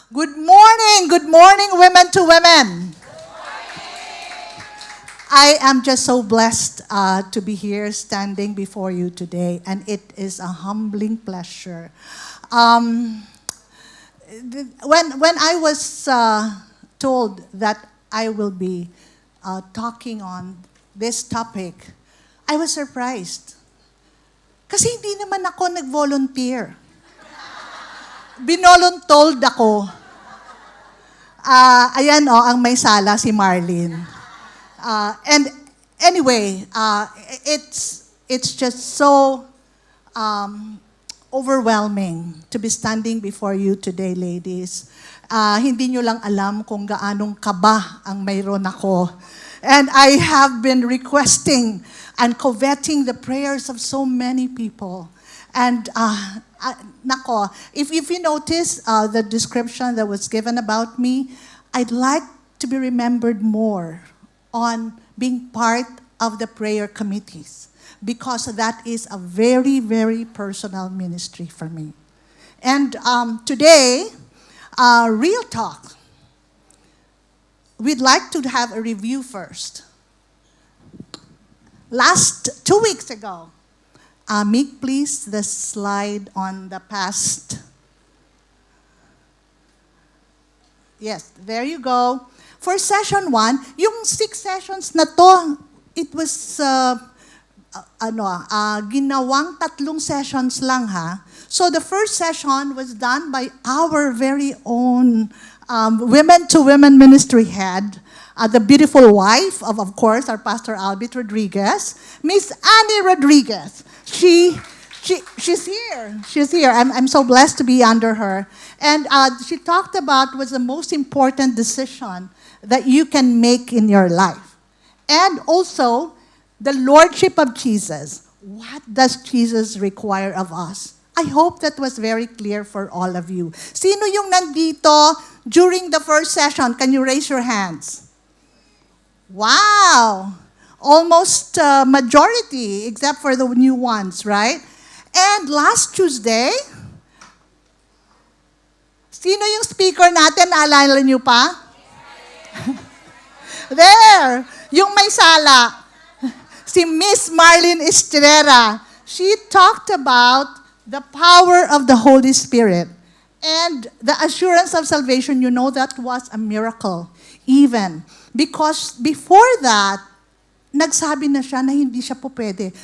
Good morning, women to women. I am just so blessed to be here standing before you today, and it is a humbling pleasure. When I was told that I will be talking on this topic, I was surprised. Kasi hindi naman ako nag-volunteer. Binoluntold ako. Ayan ang may sala, si Marlene. And anyway, it's just so overwhelming to be standing before you today, ladies. Hindi nyo lang alam kung gaanong kaba ang mayroon ako. And I have been requesting and coveting the prayers of so many people. And nako, if you notice the description that was given about me, I'd like to be remembered more on being part of the prayer committees, because that is a very, very personal ministry for me. And today, real talk. We'd like to have a review first. Last 2 weeks ago, Meek, please, the slide on the past. Yes, there you go. For session 1, yung 6 sessions na to, it was ginawang 3 sessions lang ha. So the first session was done by our very own Women to Women ministry head, the beautiful wife of course, our Pastor Albert Rodriguez, Miss Annie Rodriguez. She's here. She's here. I'm so blessed to be under her. And she talked about what's the most important decision that you can make in your life. And also, the Lordship of Jesus. What does Jesus require of us? I hope that was very clear for all of you. Sino yung nandito during the first session? Can you raise your hands? Wow! Almost majority, except for the new ones, right? And last Tuesday, sino yung speaker natin? Naalala niyo pa? There! Yung may sala. Si Miss Marlene Estrella. She talked about the power of the Holy Spirit and the assurance of salvation. You know, that was a miracle. Even. Because before that, nagsabi na siya na hindi siya po pwede.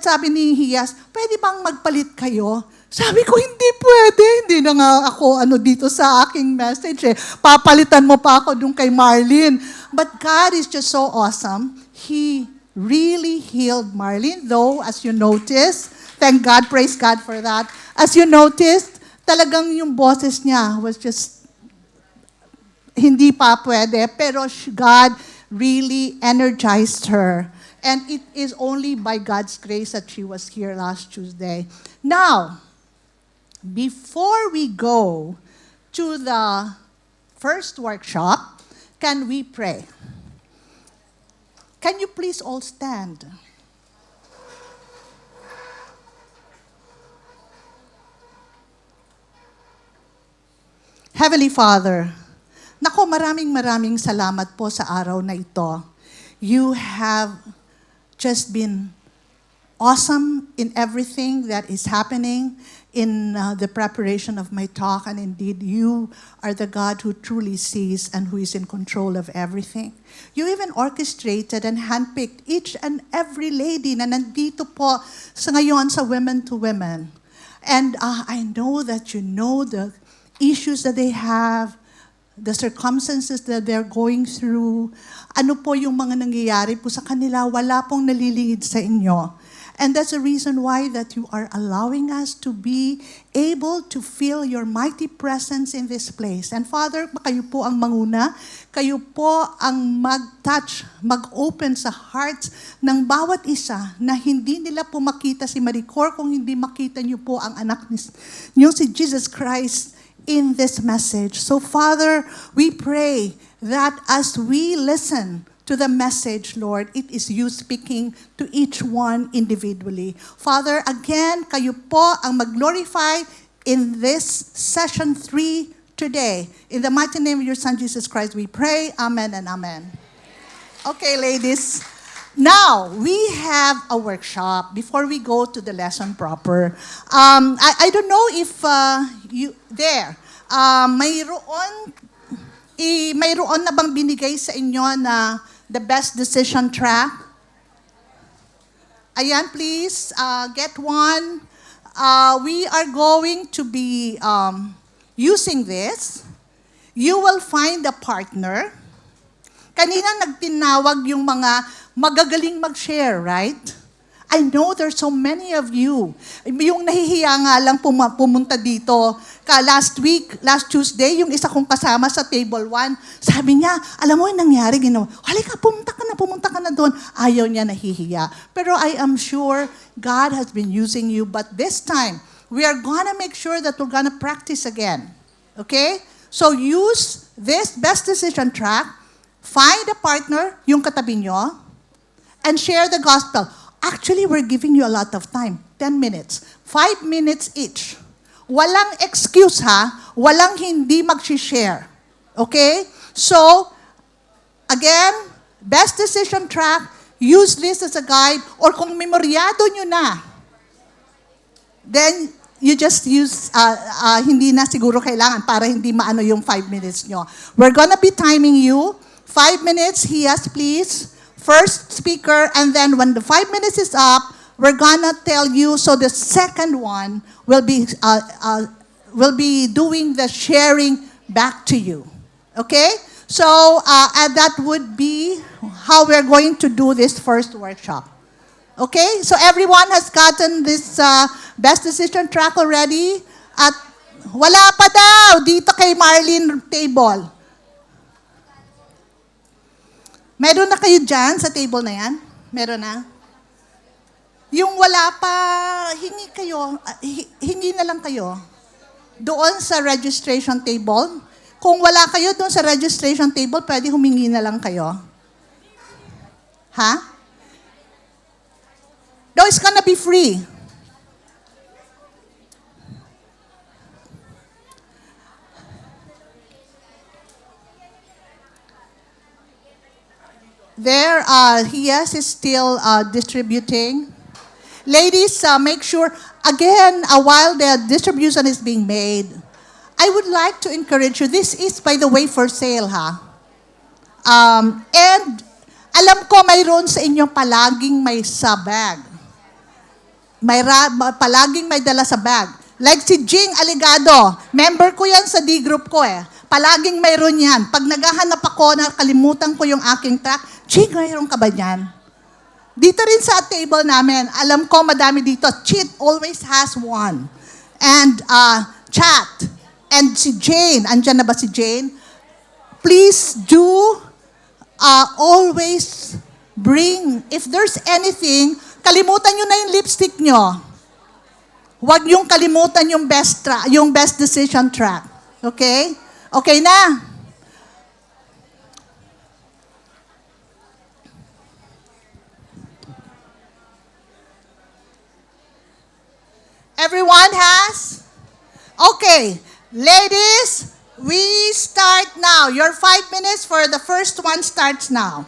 Sabi ni Hiyas, pwede bang magpalit kayo? Sabi ko, hindi pwede. Hindi na nga ako dito sa aking message eh. Papalitan mo pa ako dun kay Marlene. But God is just so awesome. He really healed Marlene. Though, as you notice, thank God, praise God for that. As you noticed, talagang yung boses niya was just hindi pa pwede. Pero God really energized her. And it is only by God's grace that she was here last Tuesday. Now, before we go to the first workshop, can we pray? Can you please all stand? Heavenly Father, nako, maraming salamat po sa araw na ito. You have just been awesome in everything that is happening in the preparation of my talk. And indeed, you are the God who truly sees and who is in control of everything. You even orchestrated and handpicked each and every lady na nandito po sa ngayon sa Women to Women. And I know that you know the issues that they have, the circumstances that they're going through, ano po yung mga nangyayari po sa kanila, wala pong nalilingid sa inyo. And that's the reason why that you are allowing us to be able to feel your mighty presence in this place. And Father, kayo po ang manguna, kayo po ang mag-touch, mag-open sa hearts ng bawat isa na hindi nila po makita si Maricor kung hindi makita niyo po ang anak niyo si Jesus Christ in this message. So Father, we pray that as we listen to the message, Lord, it is you speaking to each one individually. Father, again, kayo po ang mag-glorify in this session 3 today. In the mighty name of your Son, Jesus Christ, we pray. Amen and amen. Okay, ladies. Now, we have a workshop before we go to the lesson proper. I don't know if you there, mayroon na bang binigay sa inyo na the best decision track? Ayan, please, get one. We are going to be using this. You will find a partner. Kanina nagtinawag yung mga magagaling mag-share, right? I know there's so many of you. Yung nahihiya nga lang pumunta dito. Last week, last Tuesday, yung isa kong kasama sa table 1, sabi niya, alam mo yung nangyari, ginawa, halika, pumunta ka na doon. Ayaw niya, nahihiya. Pero I am sure God has been using you, but this time, we are gonna make sure that we're gonna practice again. Okay? So use this best decision track. Find a partner, yung katabi nyo, and share the gospel. Actually, we're giving you a lot of time. 10 minutes. 5 minutes each. Walang excuse, ha? Walang hindi mag-share. Okay? So, again, best decision track, use this as a guide, or kung memoryado nyo na, then you just use, hindi na siguro kailangan para hindi maano yung 5 minutes nyo. We're gonna be timing you. 5 minutes, yes, please. First speaker, and then when the 5 minutes is up, we're gonna tell you, so the second one will be doing the sharing back to you. Okay? So, and that would be how we're going to do this first workshop. Okay? So everyone has gotten this best decision track already? At wala pa daw dito kay Marlene table. Meron na kayo dyan sa table na yan? Meron na? Yung wala pa, hingi na lang kayo. Doon sa registration table. Kung wala kayo doon sa registration table, pwede humingi na lang kayo. Ha? No, it's gonna be free. There, yes, is still distributing. Ladies, make sure, again, while the distribution is being made, I would like to encourage you, this is, by the way, for sale, ha? And alam ko mayroon sa inyo palaging may sa bag. Palaging may dala sa bag. Like si Jing Aligado, member ko yan sa D-group ko eh. Palaging mayroon yan. Pag naghahanap ako, nakalimutan ko yung aking track, Jing, mayroon ka ba yan? Dito rin sa table namin, alam ko madami dito, Cheat always has one. And Chat, and si Jane, andyan na ba si Jane? Please do always bring, if there's anything, kalimutan nyo na yung lipstick nyo. Huwag yung kalimutan yung best decision track. Okay? Okay na? Everyone has? Okay. Ladies, we start now. Your 5 minutes for the first one starts now.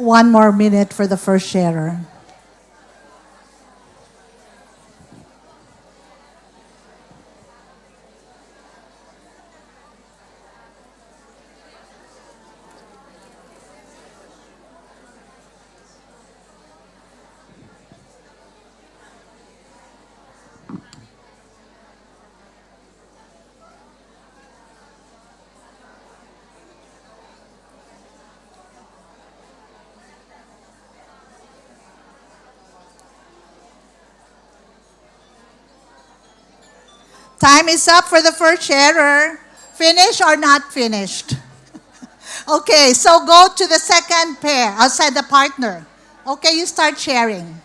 One more minute for the first sharer. Time is up for the first sharer. Finished or not finished? Okay, so go to the second pair outside the partner. Okay, you start sharing.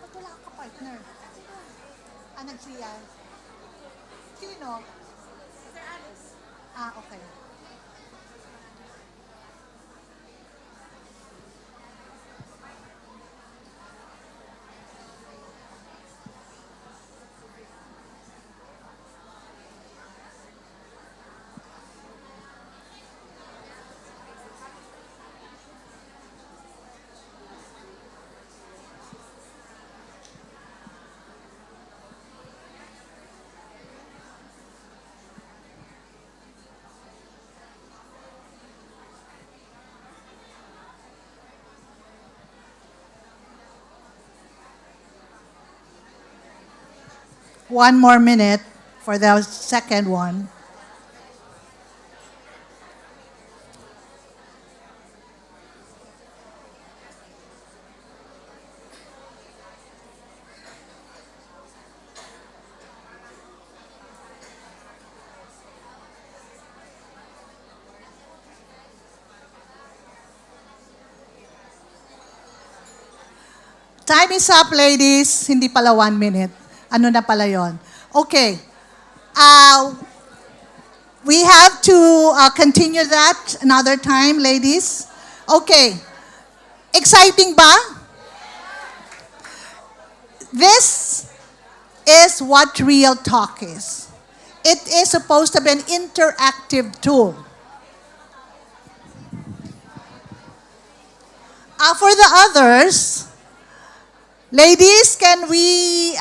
Ba't wala ka partner? Ah, nag-CR. Sino? Ah, okay. 1 more minute for the second one. Time is up, ladies. Hindi pala 1 minute. Ano na pala yon? Okay. We have to continue that another time, ladies. Okay. Exciting ba? This is what Real Talk is. It is supposed to be an interactive tool. For the others, ladies, can we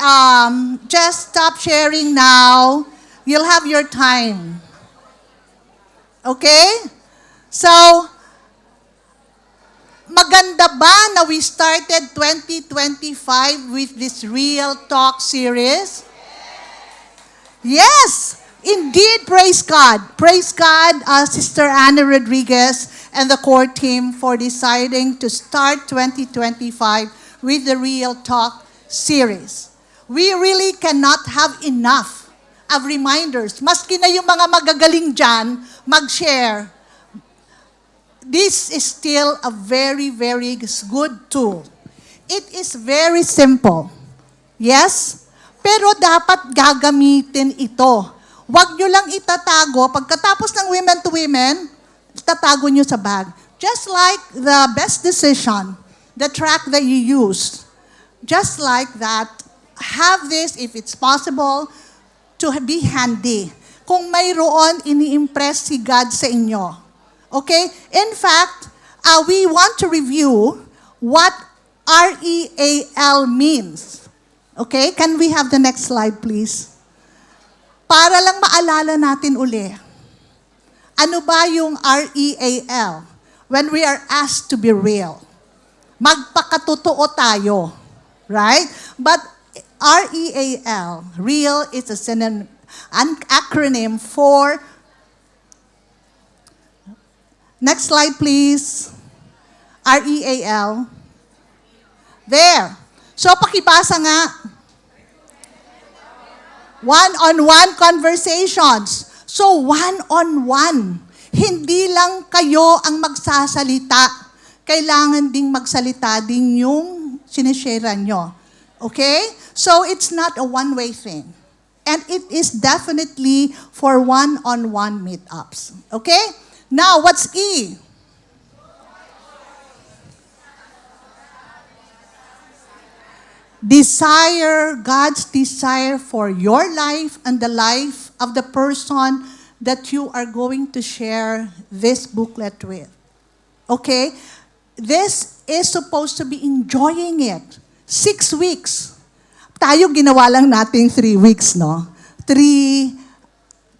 just stop sharing now? You'll have your time. Okay? So, maganda ba na we started 2025 with this Real Talk series? Yes! Indeed, praise God. Praise God, Sister Anna Rodriguez and the core team for deciding to start 2025 with the Real Talk series. We really cannot have enough of reminders. Maski na yung mga magagaling dyan, mag-share. This is still a very, very good tool. It is very simple. Yes? Pero dapat gagamitin ito. Huwag nyo lang itatago. Pagkatapos ng women to women, itatago nyo sa bag. Just like the best decision, the track that you used. Just like that, have this, if it's possible, to be handy. Kung mayroon, ini-impress si God sa inyo. Okay? In fact, we want to review what REAL means. Okay? Can we have the next slide, please? Para lang maalala natin uli. Ano ba yung REAL? When we are asked to be real. Magpakatotoo tayo. Right? But REAL, real is an acronym for, next slide please, REAL. There. So pakibasa nga. One-on-one conversations. So one-on-one. Hindi lang kayo ang magsasalita. Kailangan ding magsalita din yung sinishare nyo. Okay? So it's not a one-way thing. And it is definitely for one-on-one meetups. Okay? Now, what's E? Desire, God's desire for your life and the life of the person that you are going to share this booklet with. Okay? This is supposed to be enjoying it. 6 weeks. Tayo ginawa lang natin 3 weeks, no? 3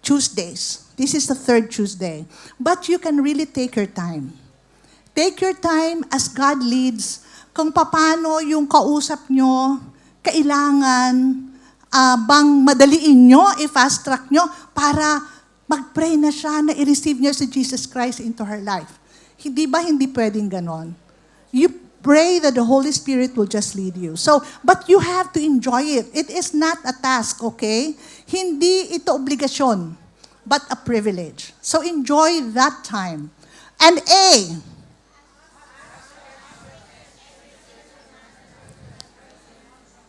Tuesdays. This is the 3rd Tuesday. But you can really take your time. Take your time as God leads. Kung paano yung kausap nyo, kailangan bang madaliin nyo, i-fast track nyo, para mag-pray na siya na i-receive niya si Jesus Christ into her life. Hindi ba hindi pwedeng ganon? You pray that the Holy Spirit will just lead you. So, but you have to enjoy it. It is not a task, okay? Hindi ito obligasyon, but a privilege. So enjoy that time. And A,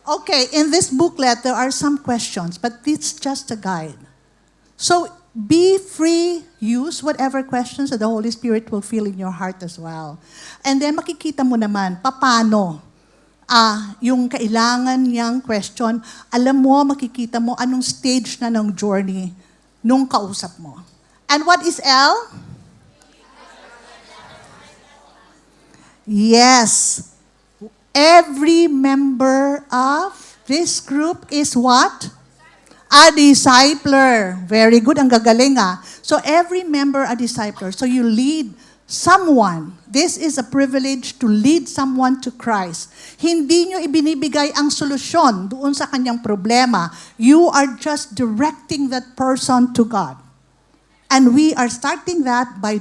okay, in this booklet, there are some questions, but it's just a guide. So be free, use whatever questions that the Holy Spirit will fill in your heart as well. And then makikita mo naman, paano yung kailangan niyang question, alam mo, makikita mo anong stage na ng journey nung kausap mo. And what is L? Yes. Every member of this group is what? A discipler. Very good. Ang gagaling ah. So every member a discipler. So you lead someone. This is a privilege to lead someone to Christ. Hindi nyo ibinibigay ang solusyon doon sa kanyang problema. You are just directing that person to God. And we are starting that by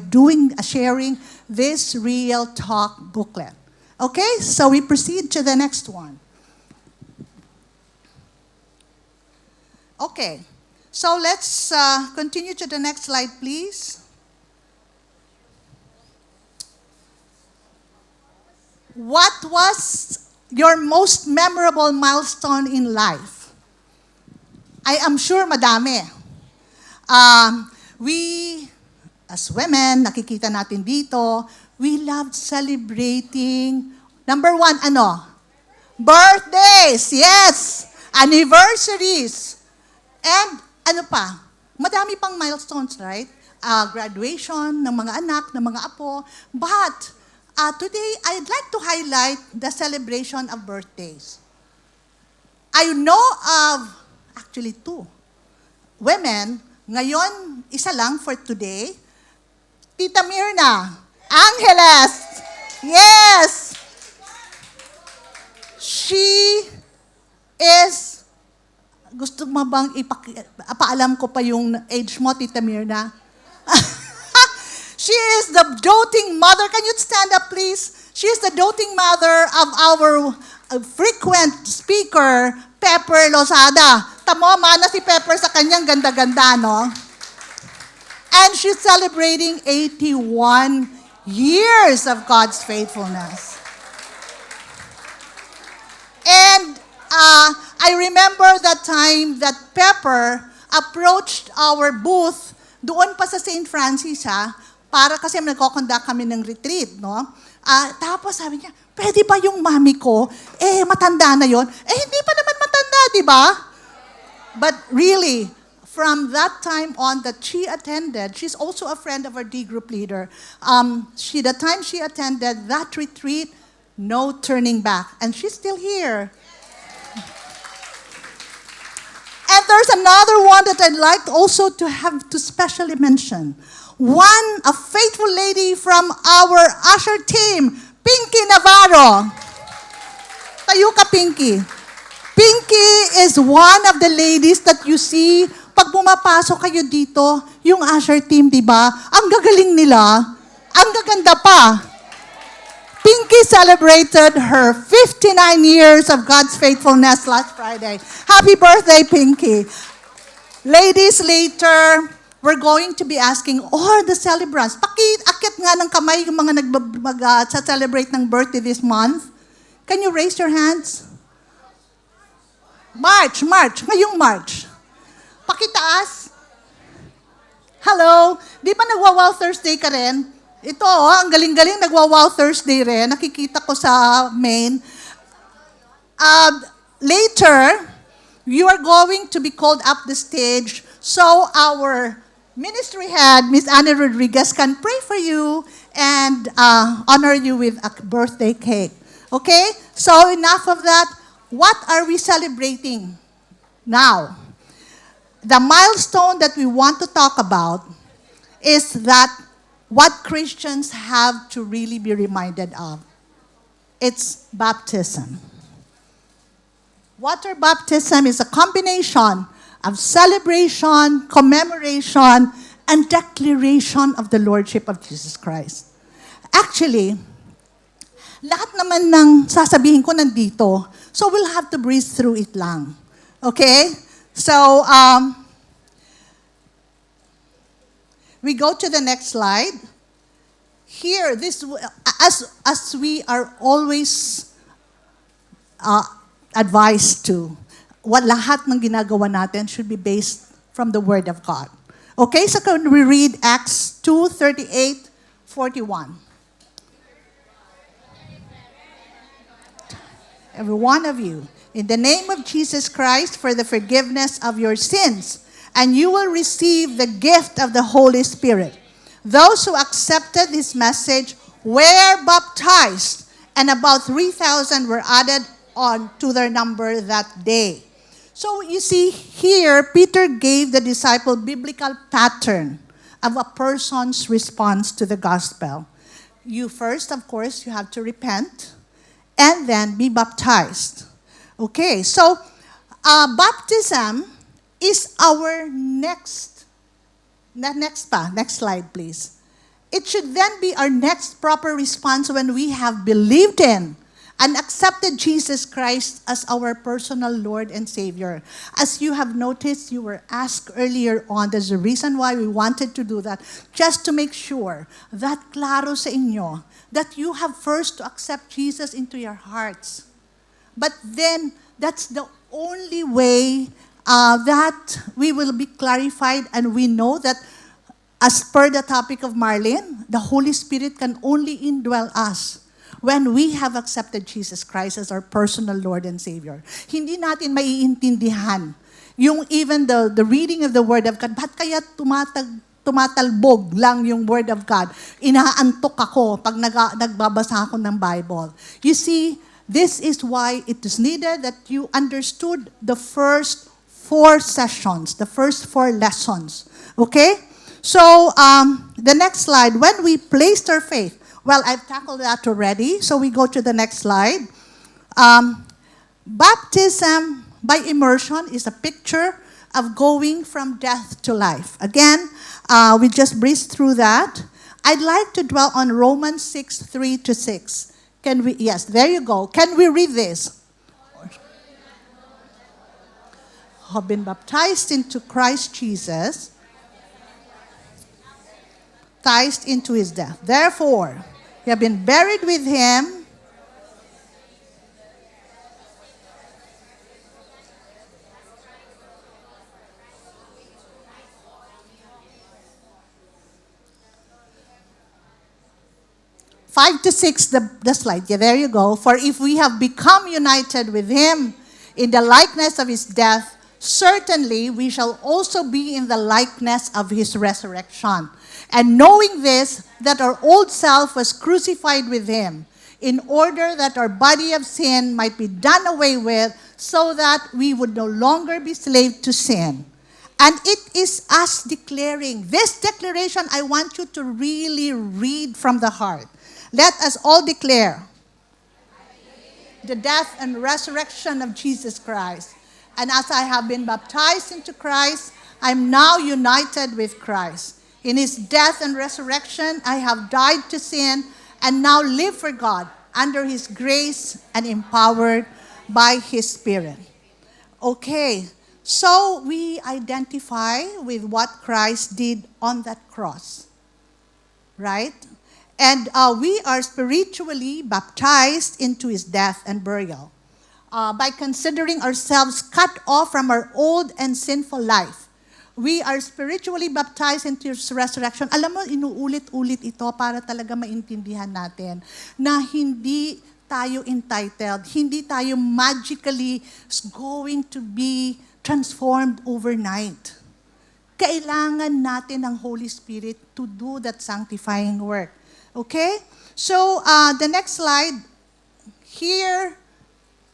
sharing this Real Talk booklet. Okay, so we proceed to the next one. Okay, so let's continue to the next slide, please. What was your most memorable milestone in life? I am sure madami. We, as women, nakikita natin dito, we loved celebrating, number one, birthdays, yes, anniversaries, and ano pa, madami pang milestones, right? Graduation ng mga anak, ng mga apo, but today, I'd like to highlight the celebration of birthdays. I know of, actually two, women, ngayon, isa lang for today, Tita Mirna, Angeles, yes! She is, gusto mo bang ipaalam ko pa yung age mo, Tita Mirna? She is the doting mother. Can you stand up, please? She is the doting mother of our frequent speaker, Pepper Lozada. Tamo, mana si Pepper sa kanyang ganda-ganda, no? And she's celebrating 81 years of God's faithfulness. And I remember that time that Pepper approached our booth doon pa sa St. Francis, para kasi nagko-conduct kami ng retreat, no? Tapos sabi niya, pwede ba yung mami ko? Matanda na yon. Hindi pa naman matanda, di ba? But really, from that time on that she attended, she's also a friend of our D group leader. The time she attended that retreat, no turning back. And she's still here. And there's another one that I'd like also to have to specially mention. A faithful lady from our usher team, Pinky Navarro. Tayo ka, Pinky. Pinky is one of the ladies that you see pag pumapasok kayo dito, yung usher team, di ba? Ang gagaling nila, ang gaganda pa. Pinky celebrated her 59 years of God's faithfulness last Friday. Happy birthday, Pinky. Ladies, later, we're going to be asking all the celebrants. Pakiakit nga ng kamay yung mga nag-celebrate ng birthday this month. Can you raise your hands? March. Ngayong March. Pakitaas. Hello. Di ba nagwa-Wow Thursday ka rin? Ito, ang galing-galing nagwa-Wow Thursday rin. Nakikita ko sa main. Later, you are going to be called up the stage so our ministry head, Miss Annie Rodriguez, can pray for you and honor you with a birthday cake. Okay? So enough of that. What are we celebrating now? The milestone that we want to talk about is that what Christians have to really be reminded of. It's baptism. Water baptism is a combination of celebration, commemoration, and declaration of the Lordship of Jesus Christ. Actually, lahat naman ng sasabihin ko nandito, so we'll have to breeze through it lang. Okay? So, we go to the next slide. Here, as we are always advised to, lahat ng ginagawa natin should be based from the Word of God. Okay, so can we read Acts 2:38, 41? Every one of you, in the name of Jesus Christ, for the forgiveness of your sins, and you will receive the gift of the Holy Spirit. Those who accepted this message were baptized, and about 3,000 were added on to their number that day. So you see here, Peter gave the disciple biblical pattern of a person's response to the gospel. you first, of course, you have to repent and then be baptized. Okay, so baptism is our next slide, please. It should then be our next proper response when we have believed in and accepted Jesus Christ as our personal Lord and Savior. As you have noticed, you were asked earlier on, there's a reason why we wanted to do that, just to make sure that klaro sa inyo, that you have first to accept Jesus into your hearts. But then, that's the only way that we will be clarified, and we know that as per the topic of Marlene, the Holy Spirit can only indwell us when we have accepted Jesus Christ as our personal Lord and Savior. Hindi natin maiintindihan yung even the reading of the Word of God. Ba't kaya tumatalbog lang yung Word of God? Inaantok ako pag nagbabasa ako ng Bible. You see, this is why it is needed that you understood the first 4 sessions, the first 4 lessons. Okay? So, the next slide, when we placed our faith, well, I've tackled that already, so we go to the next slide. Baptism by immersion is a picture of going from death to life. Again, we just breezed through that. I'd like to dwell on Romans 6:3-6. Can we? Yes, there you go. Can we read this? Have been baptized into Christ Jesus, baptized into his death. Therefore, you have been buried with him. Five to 6, the slide. Yeah, there you go. For if we have become united with him in the likeness of his death, certainly we shall also be in the likeness of his resurrection. And knowing this, that our old self was crucified with him, in order that our body of sin might be done away with, so that we would no longer be slaves to sin. And it is us declaring. This declaration, I want you to really read from the heart. Let us all declare the death and resurrection of Jesus Christ. And as I have been baptized into Christ, I am now united with Christ. In his death and resurrection, I have died to sin and now live for God under his grace and empowered by his Spirit. Okay, so we identify with what Christ did on that cross, right? And we are spiritually baptized into his death and burial by considering ourselves cut off from our old and sinful life. We are spiritually baptized into his resurrection. Alam mo, inuulit-ulit ito para talaga maintindihan natin na hindi tayo entitled, hindi tayo magically going to be transformed overnight. Kailangan natin ng Holy Spirit to do that sanctifying work. Okay? So, the next slide, here,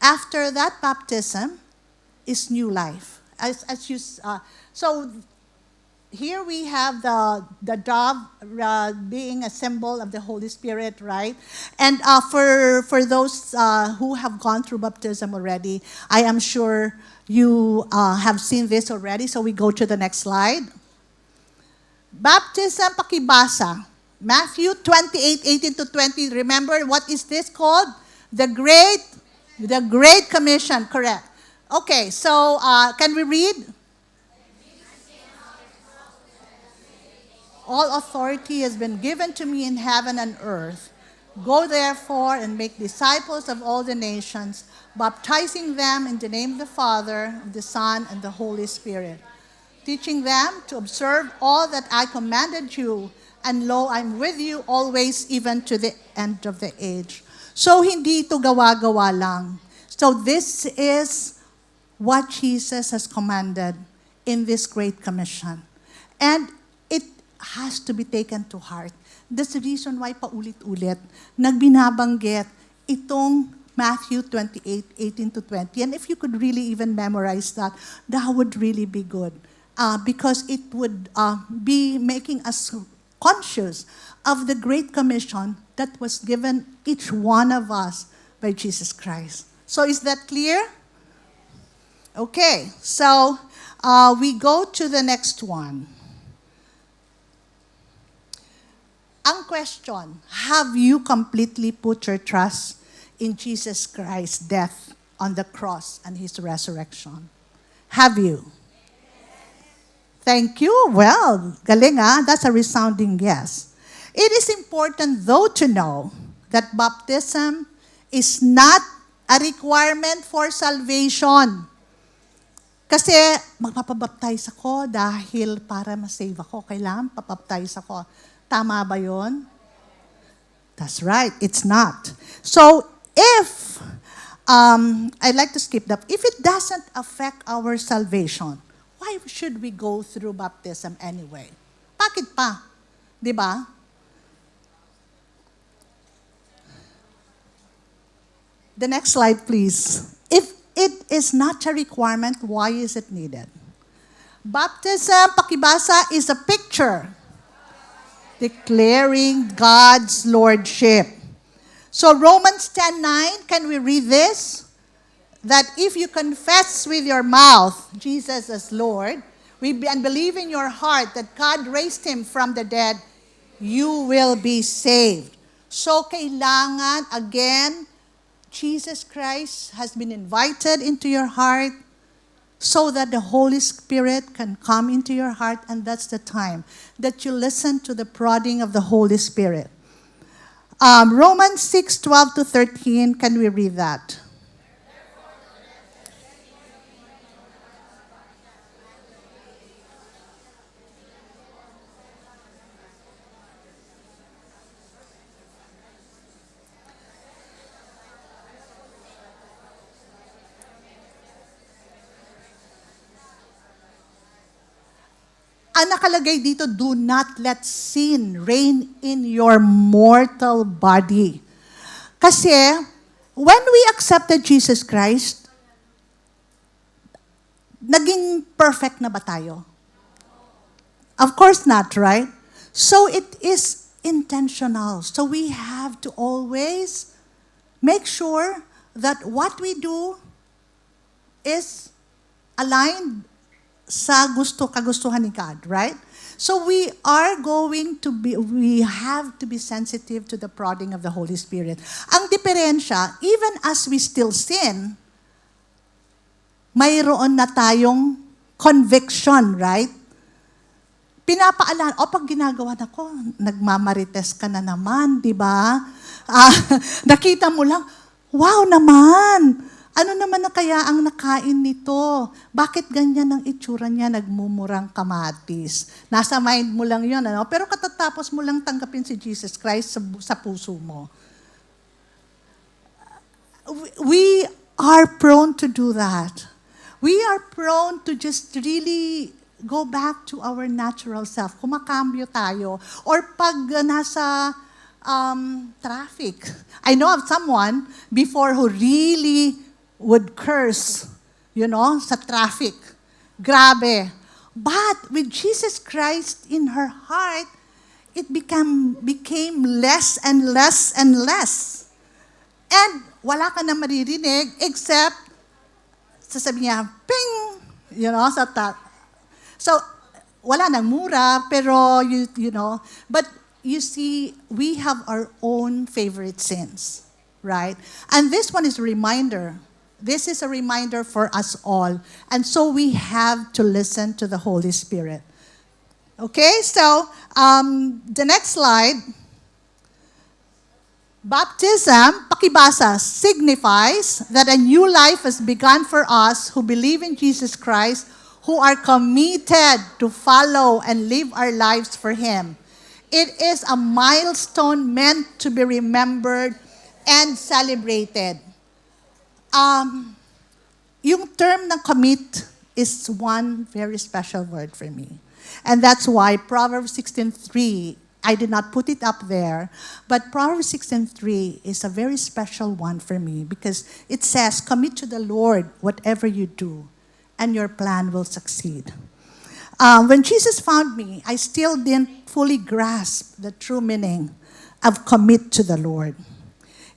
after that baptism, is new life. So, here we have the dove being a symbol of the Holy Spirit, right? And for those who have gone through baptism already, I am sure you have seen this already. So, we go to the next slide. Baptism, pakibasa. Matthew 28:18-20. Remember, what is this called? The Great Commission, correct. Okay, so can we read? All authority has been given to me in heaven and earth. Go therefore and make disciples of all the nations, baptizing them in the name of the Father, of the Son, and the Holy Spirit, teaching them to observe all that I commanded you, and lo, I'm with you always, even to the end of the age. So, hindi ito gawa-gawa lang. So, this is what Jesus has commanded in this Great Commission. And it has to be taken to heart. That's the reason why paulit-ulit nagbinabanggit itong Matthew 28:18-20. And if you could really even memorize that, that would really be good. Because it would be making us conscious of the Great Commission that was given each one of us by Jesus Christ. So is that clear? Okay, so we go to the next one. Ang question, have you completely put your trust in Jesus Christ's death on the cross and His resurrection? Have you? Thank you. Well, galing that's a resounding yes. It is important though to know that baptism is not a requirement for salvation. Kasi magpapabaptize ako dahil para ma-save ako, kailangan papaptize ako. Tama ba yun? That's right, it's not. So if, I'd like to skip that. If it doesn't affect our salvation, why should we go through baptism anyway? Bakit pa? Di ba? The next slide, please. If it is not a requirement, why is it needed? Baptism, pakibasa, is a picture declaring God's lordship. So Romans 10:9, can we read this? That if you confess with your mouth Jesus as Lord, and believe in your heart that God raised Him from the dead, you will be saved. So kailangan, again, Jesus Christ has been invited into your heart so that the Holy Spirit can come into your heart, and that's the time that you listen to the prodding of the Holy Spirit. Romans 6:12-13, can we read that? Ang nakalagay dito, do not let sin reign in your mortal body. Kasi, when we accepted Jesus Christ, naging perfect na ba tayo? Of course not, right? So it is intentional. So we have to always make sure that what we do is aligned sa kagustuhan ni God, right? So we have to be sensitive to the prodding of the Holy Spirit. Ang diferensya, even as we still sin, mayroon na tayong conviction, right? Pinapaalaan, pag ginagawa na ko, nagmamarites ka na naman, di ba? Nakita mo lang, wow naman! Ano naman na kaya ang nakain nito? Bakit ganyan ang itsura niya, nagmumurang kamatis? Nasa mind mo lang yun, ano? Pero katatapos mo lang tanggapin si Jesus Christ sa puso mo. We are prone to do that. We are prone to just really go back to our natural self. Kumakambyo tayo. Or pag nasa traffic. I know of someone before who really would curse, sa traffic. Grabe. But with Jesus Christ in her heart, it became less and less and less. And wala ka na maririnig except, sasabi niya, ping! So, wala nang mura, pero, but you see, we have our own favorite sins, right? And this one is a reminder. This is a reminder for us all. And so we have to listen to the Holy Spirit. Okay, so the next slide. Baptism, pakibasa, signifies that a new life has begun for us who believe in Jesus Christ, who are committed to follow and live our lives for Him. It is a milestone meant to be remembered and celebrated. Yung term ng commit is one very special word for me. And that's why Proverbs 16:3, I did not put it up there, but Proverbs 16:3 is a very special one for me because it says, commit to the Lord whatever you do, and your plan will succeed. When Jesus found me, I still didn't fully grasp the true meaning of commit to the Lord.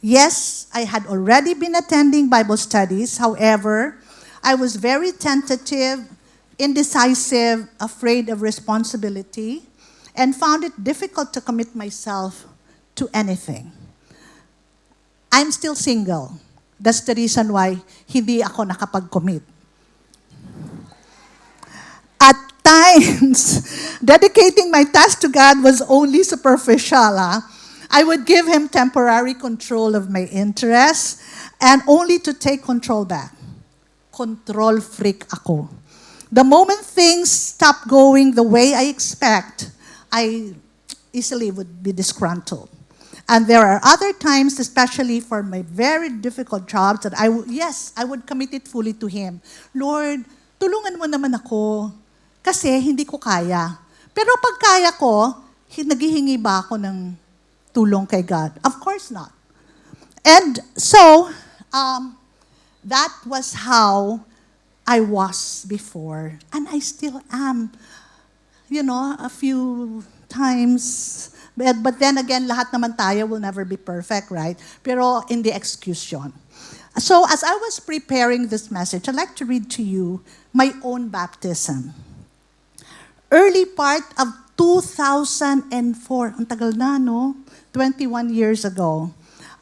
Yes, I had already been attending Bible studies. However, I was very tentative, indecisive, afraid of responsibility, and found it difficult to commit myself to anything. I'm still single. That's the reason why hindi ako nakapag-commit. At times, dedicating my task to God was only superficial. I would give Him temporary control of my interests and only to take control back. Control freak ako. The moment things stop going the way I expect, I easily would be disgruntled. And there are other times, especially for my very difficult jobs, that I would commit it fully to Him. Lord, tulungan mo naman ako kasi hindi ko kaya. Pero pag kaya ko, naghihingi ba ako ng tulong kay God? Of course not. And so, that was how I was before. And I still am. A few times. But then again, lahat naman tayo will never be perfect, right? Pero in the execution. So as I was preparing this message, I'd like to read to you my own baptism. Early part of 2004. Ang tagal na, no? 21 years ago.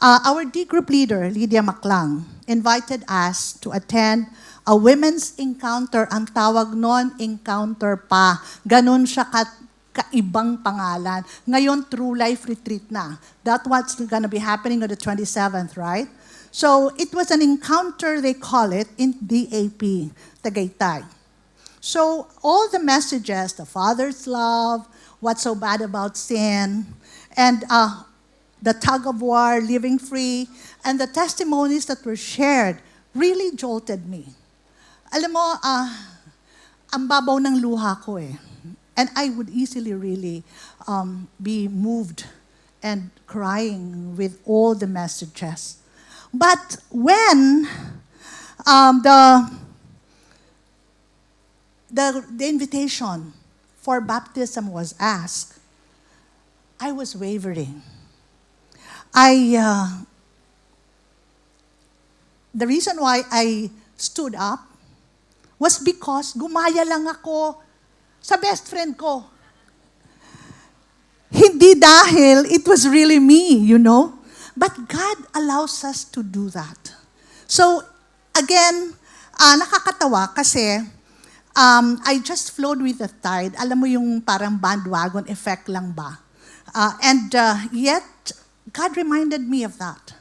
Our D group leader, Lydia Maclang, invited us to attend a women's encounter. Ang tawag nun, encounter pa. Ganun siya kaibang pangalan. Ngayon, True Life Retreat na. That's what's gonna be happening on the 27th, right? So, it was an encounter, they call it, in DAP, Tagaytay. So, all the messages, the Father's love, what's so bad about sin, and the tug of war, living free, and the testimonies that were shared really jolted me. Alam mo, ang babaw ng luha ko eh. And I would easily really be moved and crying with all the messages. But when the invitation for baptism was asked, I was wavering. The reason why I stood up was because gumaya lang ako sa best friend ko. Hindi dahil it was really me, But God allows us to do that. So, again, nakakatawa kasi I just flowed with the tide. Alam mo yung parang bandwagon effect lang ba? Yet, God reminded me of that.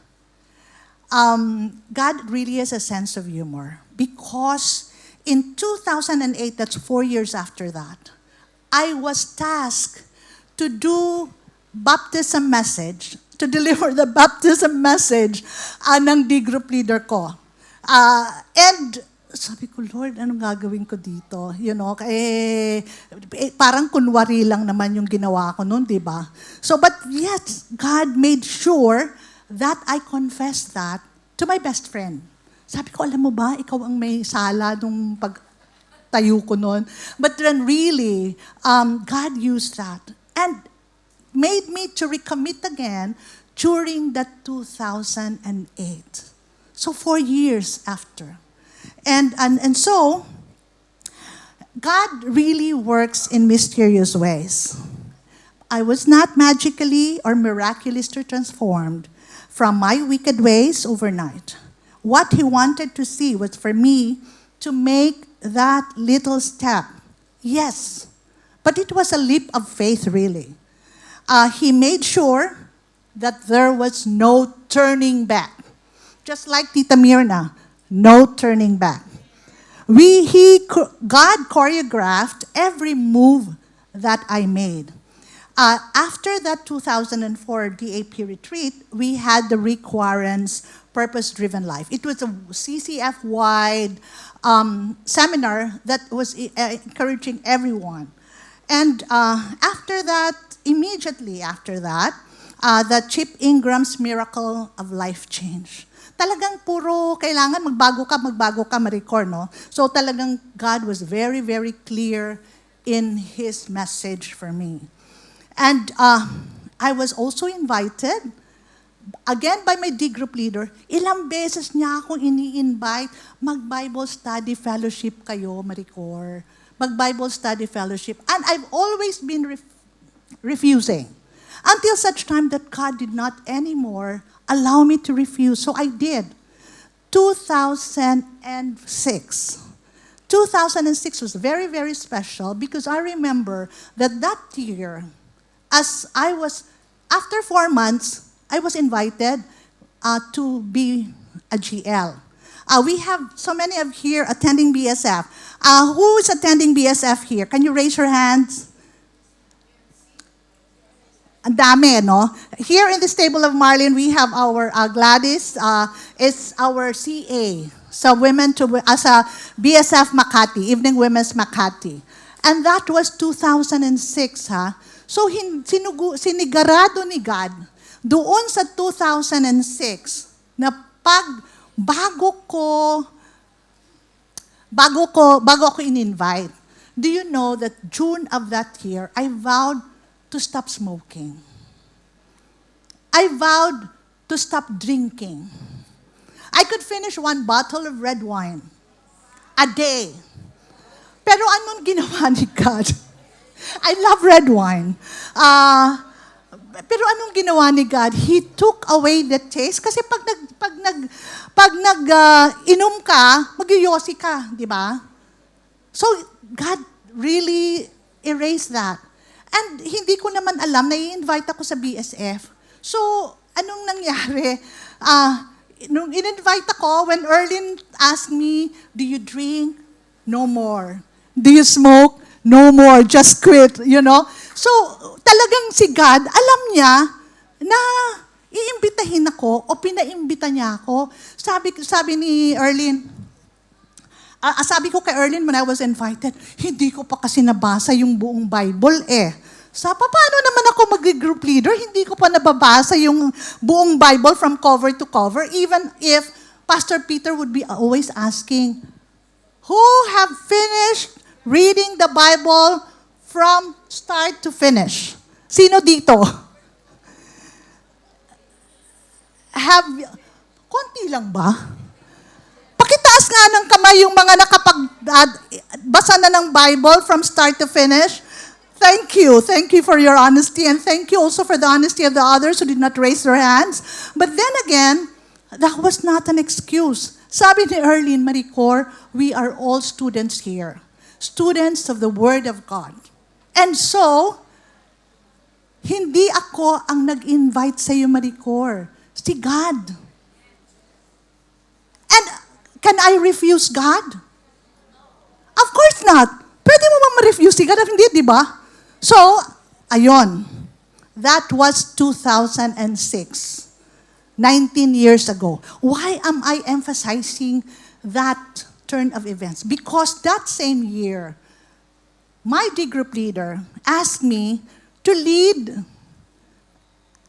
God really has a sense of humor because in 2008, that's 4 years after that, I was tasked to do baptism message, to deliver the baptism message ng D group leader ko. And sabi ko, Lord, anong gagawin ko dito? Parang kunwari lang naman yung ginawa ko noon, di ba? So, but yet, God made sure that I confessed that to my best friend. Sabi ko, alam mo ba, ikaw ang may sala nung pagtayo ko noon. But then really, God used that and made me to recommit again during that 2008. So 4 years after. And so, God really works in mysterious ways. I was not magically or miraculously transformed from my wicked ways overnight. What He wanted to see was for me to make that little step. Yes, but it was a leap of faith, really. He made sure that there was no turning back. Just like Tita Mirna, no turning back. God choreographed every move that I made. After that 2004 DAP retreat, we had the Rick Warren's Purpose-Driven Life. It was a CCF-wide seminar that was encouraging everyone. And immediately after that, the Chip Ingram's Miracle of Life Change. Talagang puro kailangan magbago ka, ma-record, no? So talagang God was very, very clear in his message for me. And I was also invited, again by my D group leader. Ilang beses niya akong ini-invite, mag-Bible study fellowship kayo, Maricor. Mag-Bible study fellowship. And I've always been refusing. Until such time that God did not anymore allow me to refuse. So I did. 2006. 2006 was very, very special because I remember that year, after 4 months, I was invited to be a GL. We have so many of here attending BSF. Who is attending BSF here? Can you raise your hands? Ang dami, no? Here in this table of Marlin, we have our Gladys, is our CA sa BSF Makati, Evening Women's Makati. And that was 2006, ha? So sinigarado ni God doon sa 2006 na bago ako in-invite. Do you know that June of that year, I vowed to stop smoking. I vowed to stop drinking. I could finish 1 bottle of red wine a day. Pero anong ginawa ni God? I love red wine. Pero anong ginawa ni God? He took away the taste. Kasi pag inom ka, magyoyosi ka, di ba? So, God really erased that. And hindi ko naman alam, na-invite ako sa BSF. So, anong nangyari? Nung in-invite ako, when Erlyn asked me, do you drink? No more. Do you smoke? No more. Just quit, you know? So, talagang si God, alam niya na iimbitahin ako o pinaimbita niya ako. Sabi ni Erlyn, sabi ko kay Erlyn when I was invited, hindi ko pa kasi nabasa yung buong Bible eh. Paano naman ako mag-group leader? Hindi ko pa nababasa yung buong Bible from cover to cover, even if Pastor Peter would be always asking, who have finished reading the Bible from start to finish? Sino dito? Konti lang ba? Pakitaas nga ng kamay yung mga nakapagbasa na ng Bible from start to finish. Thank you. Thank you for your honesty, and thank you also for the honesty of the others who did not raise their hands. But then again, that was not an excuse. Sabi ni Erlyn, Maricor, we are all students here. Students of the Word of God. And so, hindi ako ang nag-invite sa iyo, Maricor. Si God. And can I refuse God? Of course not. Pwede mo ba ma-refuse si God? Hindi, di ba? So, ayon. That was 2006. 19 years ago. Why am I emphasizing that turn of events? Because that same year, my D group leader asked me to lead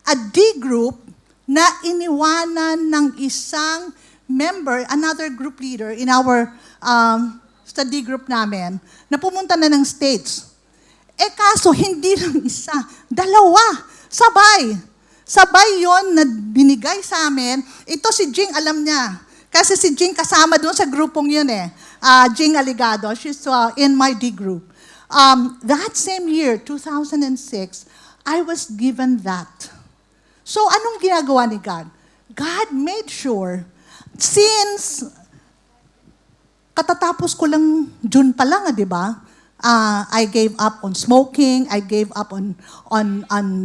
a D group na iniwanan ng isang member, another group leader in our study group namin, na pumunta na ng States. Kaso hindi lang isa, 2, sabay. Sabay yon na binigay sa amin. Ito si Jing, alam niya. Kasi si Jing kasama doon sa grupong yun eh. Jing Aligado, she's in my D group. That same year, 2006, I was given that. So anong ginagawa ni God? God made sure, since katatapos ko lang June pa lang, di ba? I gave up on smoking, I gave up on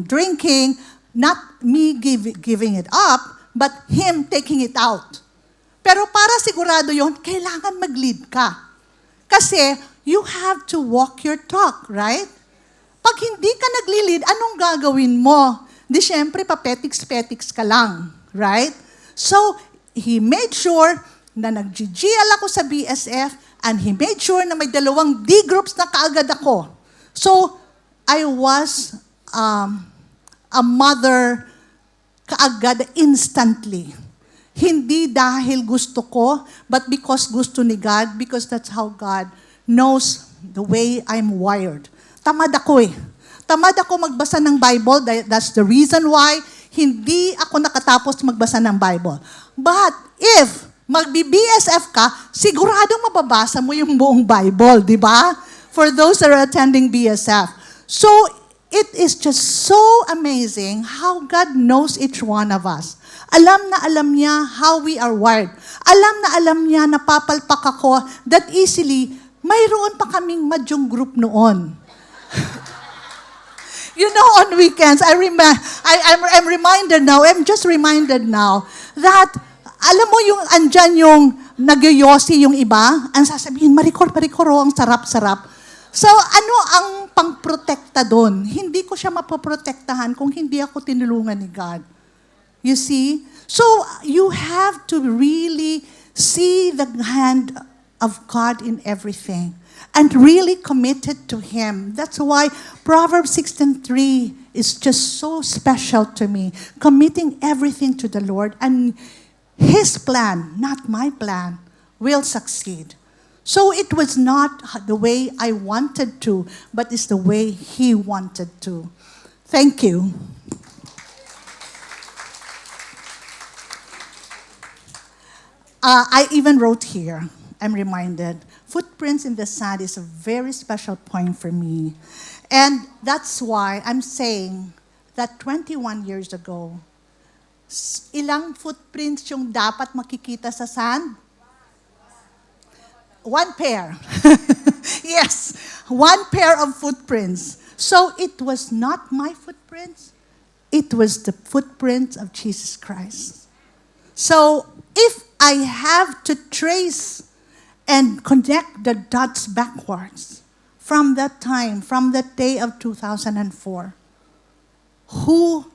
drinking, not me giving it up, but him taking it out. Pero para sigurado yon, kailangan mag-lead ka. Kasi you have to walk your talk, right? Pag hindi ka nagli-lead, anong gagawin mo? Di syempre, papetiks-petiks ka lang, right? So, he made sure na nag-GL ako sa BSF, and he made sure na may 2 D groups na kaagad ako. So, I was a mother kaagad instantly. Hindi dahil gusto ko, but because gusto ni God, because that's how God knows the way I'm wired. Tamad ako eh. Tamad ako magbasa ng Bible. That's the reason why hindi ako nakatapos magbasa ng Bible. But if magbi-BSF ka, siguradong mababasa mo yung buong Bible, di ba? For those that are attending BSF. So, it is just so amazing how God knows each one of us. Alam na alam niya how we are wired. Alam na alam niya na papalpak ako that easily, mayroon pa kaming madyong group noon. You know, on weekends, I'm reminded now, I'm just reminded now that, alam mo yung andyan yung nagyoyosi yung iba, ang sasabihin, marikor, ang sarap-sarap. So, ano ang pangprotekta doon? Hindi ko siya mapoprotektahan kung hindi ako tinulungan ni God. You see? So, you have to really see the hand of God in everything and really commit it to Him. That's why Proverbs 16:3 is just so special to me. Committing everything to the Lord, and His plan, not my plan, will succeed. So it was not the way I wanted to, but it's the way He wanted to. Thank you. I even wrote here, I'm reminded, footprints in the sand is a very special point for me. And that's why I'm saying that 21 years ago, ilang footprints yung dapat makikita sa sand? One pair. Yes, one pair of footprints. So it was not my footprints. It was the footprints of Jesus Christ. So if I have to trace and connect the dots backwards from that time, from that day of 2004, who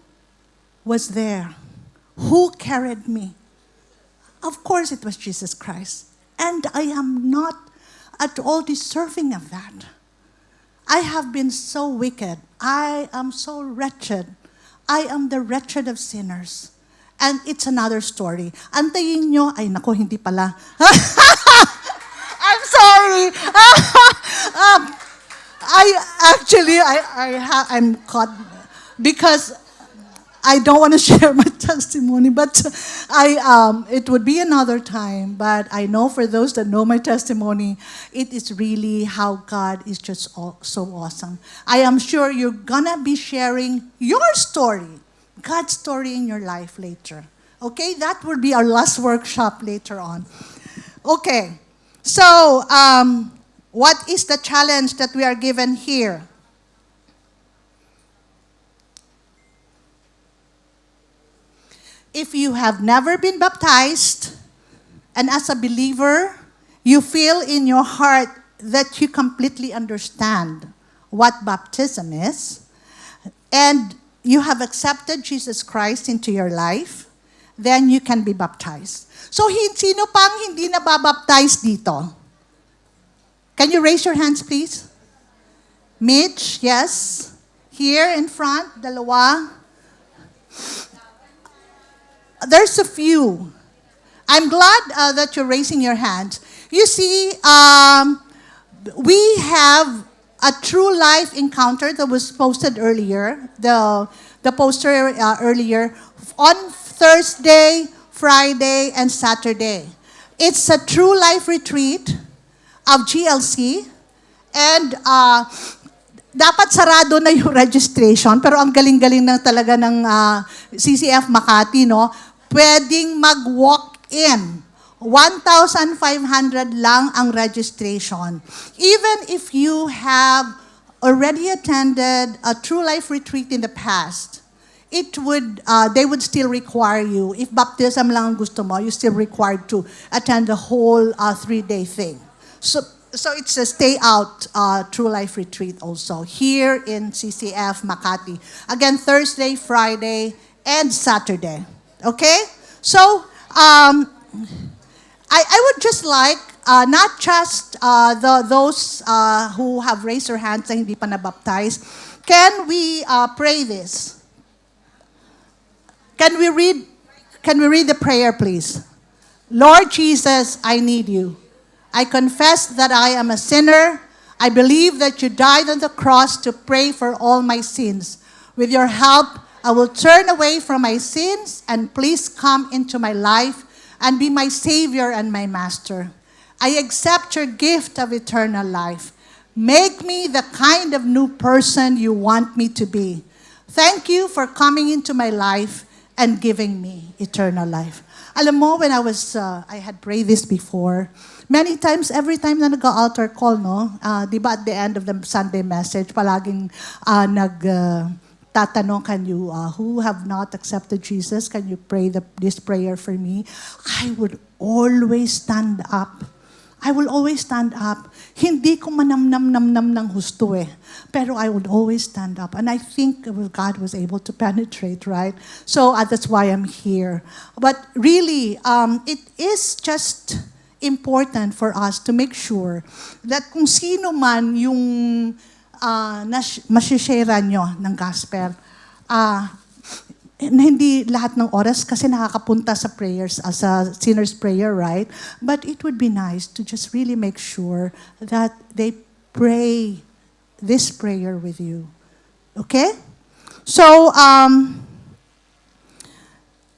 was there? Who carried me? Of course, it was Jesus Christ. And I am not at all deserving of that. I have been so wicked. I am so wretched. I am the wretched of sinners. And it's another story. Antayin nyo, ay nako, hindi pala. I'm sorry. I'm caught because I don't want to share my testimony, but it would be another time. But I know for those that know my testimony, it is really how God is just so awesome. I am sure you're gonna be sharing your story, God's story in your life later. Okay, that will be our last workshop later on. Okay, so what is the challenge that we are given here? If you have never been baptized, and as a believer, you feel in your heart that you completely understand what baptism is, and you have accepted Jesus Christ into your life, then you can be baptized. So, sino pang hindi nababaptize dito? Can you raise your hands, please? Mitch, yes. Here in front, dalawa. There's a few. I'm glad that you're raising your hands. You see, we have a true life encounter that was posted earlier, the poster earlier, on Thursday, Friday, and Saturday. It's a true life retreat of GLC, and dapat sarado na yung registration, pero ang galing-galing na talaga ng CCF Makati, no? Pwedeng mag-walk-in. 1,500 lang ang registration. Even if you have already attended a true life retreat in the past, they would still require you. If baptism lang ang gusto mo, you're still required to attend the whole 3-day thing. So it's a stay-out true life retreat also here in CCF Makati. Again, Thursday, Friday, and Saturday. Okay? So, I would just like, not just those who have raised their hands na hindi pa nabaptized, can we pray this? Can we read the prayer, please? Lord Jesus, I need you. I confess that I am a sinner. I believe that you died on the cross to pay for all my sins. With your help, I will turn away from my sins and please come into my life and be my Savior and my Master. I accept your gift of eternal life. Make me the kind of new person you want me to be. Thank you for coming into my life and giving me eternal life. Alam mo, when I had prayed this before, many times, every time na nag-altar call, no, di ba at the end of the Sunday message, palaging tatanong, can you, who have not accepted Jesus, can you pray this prayer for me? I would always stand up. I will always stand up. Hindi ko manamnam-namnam ng husto eh. Pero I would always stand up. And I think God was able to penetrate, right? So that's why I'm here. But really, it is just important for us to make sure that kung sino man yung masishare nyo ng gospel, na hindi lahat ng oras kasi nakakapunta sa prayers, sa sinner's prayer, right? But it would be nice to just really make sure that they pray this prayer with you. Okay? So,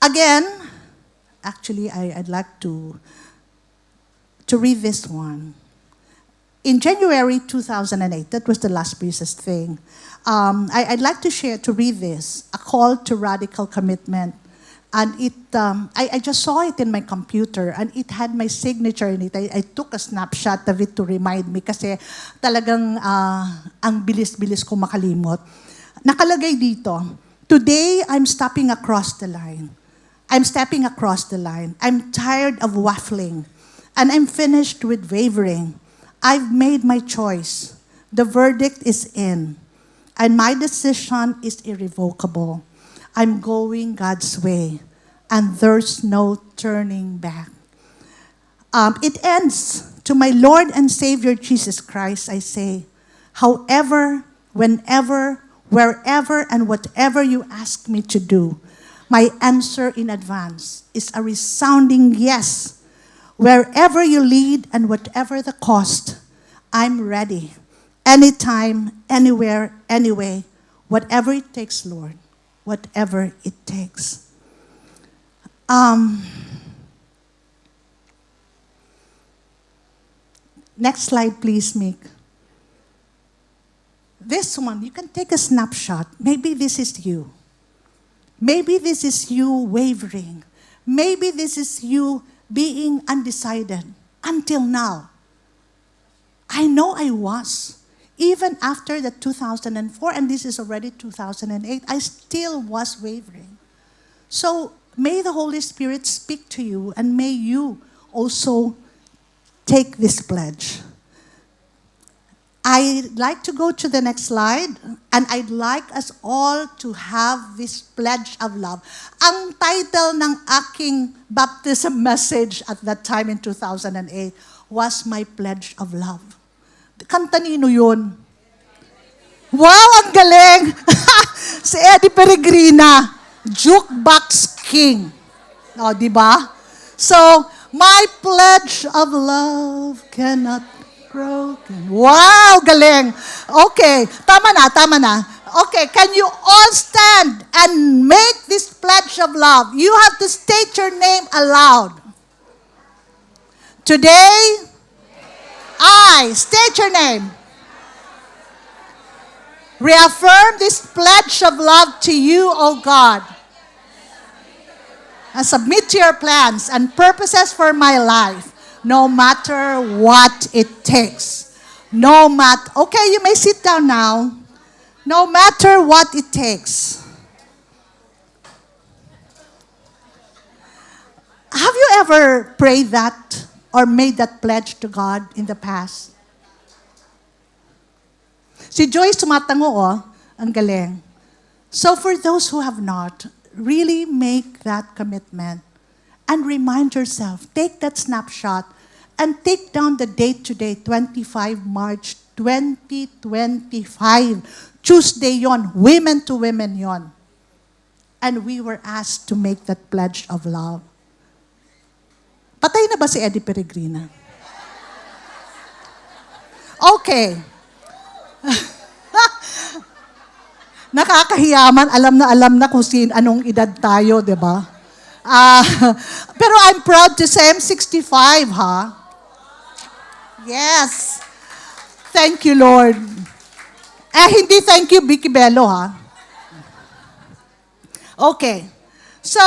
again, actually, I'd like to read this one. In January 2008, that was the last business thing, I'd like to read this, A Call to Radical Commitment. And I just saw it in my computer and it had my signature in it. I took a snapshot of it to remind me kasi talagang ang bilis-bilis ko makalimot. Nakalagay dito, today I'm stepping across the line. I'm stepping across the line. I'm tired of waffling and I'm finished with wavering. I've made my choice. The verdict is in. And my decision is irrevocable. I'm going God's way. And there's no turning back. It ends, to my Lord and Savior Jesus Christ, I say, however, whenever, wherever, and whatever you ask me to do, my answer in advance is a resounding yes. Wherever you lead and whatever the cost, I'm ready. Anytime, anywhere, anyway, whatever it takes, Lord, whatever it takes. Next slide, please, Mick. This one, you can take a snapshot. Maybe this is you. Maybe this is you wavering. Maybe this is you being undecided until now. I know I was. Even after the 2004, and this is already 2008, I still was wavering. So may the Holy Spirit speak to you and may you also take this pledge. I'd like to go to the next slide, and I'd like us all to have this pledge of love. Ang title ng aking baptism message at that time in 2008 was My Pledge of Love. Kanta nino yun? Wow, ang galing! Si Eddie Peregrina, Jukebox King. O, di ba? So, my pledge of love cannot broken. Wow, galing. Okay, tama na. Okay, can you all stand and make this pledge of love? You have to state your name aloud. Today, I state your name. Reaffirm this pledge of love to you, O God. And submit to your plans and purposes for my life. No matter what it takes. Okay, you may sit down now. No matter what it takes. Have you ever prayed that or made that pledge to God in the past? Si Joyce tumatango, ang galing. So for those who have not, really make that commitment and remind yourself, take that snapshot and take down the date today, 25 March 2025. Tuesday yon, women to women yon. And we were asked to make that pledge of love. Patay na ba si Eddie Peregrina? Okay. Nakakahiyaman, alam na kung anong edad tayo, di ba? Ah, pero I'm proud to say I'm 65, ha? Yes. Thank you, Lord. Hindi thank you, Vicky Bello, ha? Okay. So,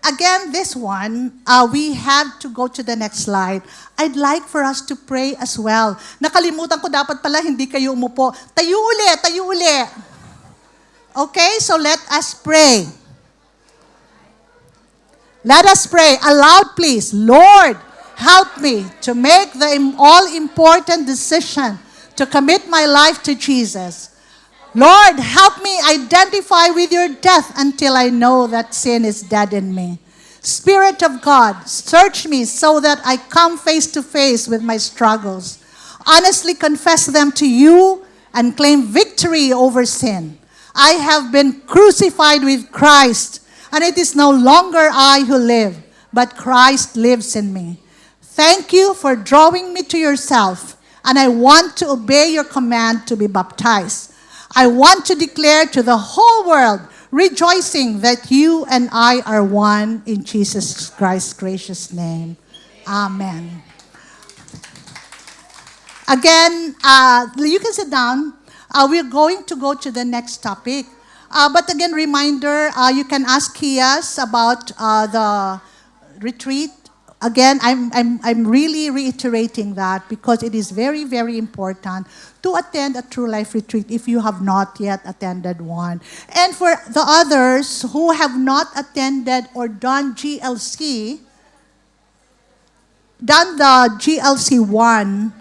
again, this one, we have to go to the next slide. I'd like for us to pray as well. Nakalimutan ko dapat pala, hindi kayo umupo. Tayo uli. Okay, so let us pray. Let us pray aloud, please. Lord, help me to make the all-important decision to commit my life to Jesus. Lord, help me identify with your death until I know that sin is dead in me. Spirit of God, search me so that I come face to face with my struggles. Honestly confess them to you and claim victory over sin. I have been crucified with Christ, and it is no longer I who live, but Christ lives in me. Thank you for drawing me to yourself, and I want to obey your command to be baptized. I want to declare to the whole world, rejoicing that you and I are one in Jesus Christ's gracious name. Amen. Again, you can sit down. We're going to go to the next topic. But again, reminder, you can ask Kias about the retreat. Again, I'm really reiterating that because it is very, very important to attend a True Life retreat if you have not yet attended one. And for the others who have not attended or done the GLC 1,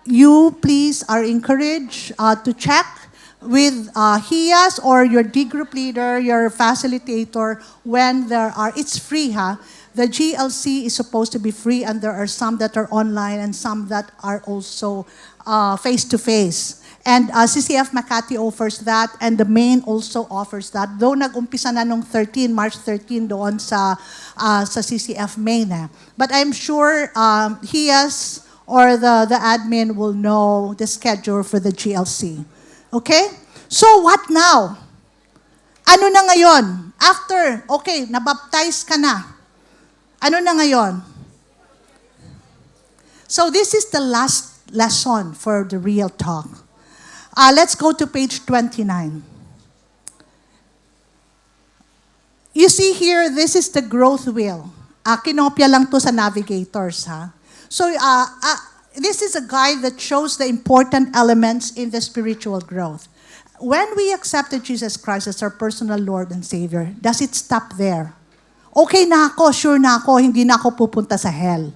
you please are encouraged to check with HIAS or your D group leader, your facilitator, when there are, it's free, The GLC is supposed to be free, and there are some that are online and some that are also face-to-face. And CCF Makati offers that, and the main also offers that. Though nag-umpisa na nung March 13 doon sa CCF main. But I'm sure HIAS or the admin will know the schedule for the GLC. Okay? So what now? Ano na ngayon? After, okay, nabaptize ka na. Ano na ngayon? So this is the last lesson for the real talk. Let's go to page 29. You see here, this is the growth wheel. Kinopya lang to sa navigators, So this is a guide that shows the important elements in the spiritual growth. When we accepted Jesus Christ as our personal Lord and Savior, does it stop there? Okay na ako, sure na ako, hindi na ako pupunta sa hell.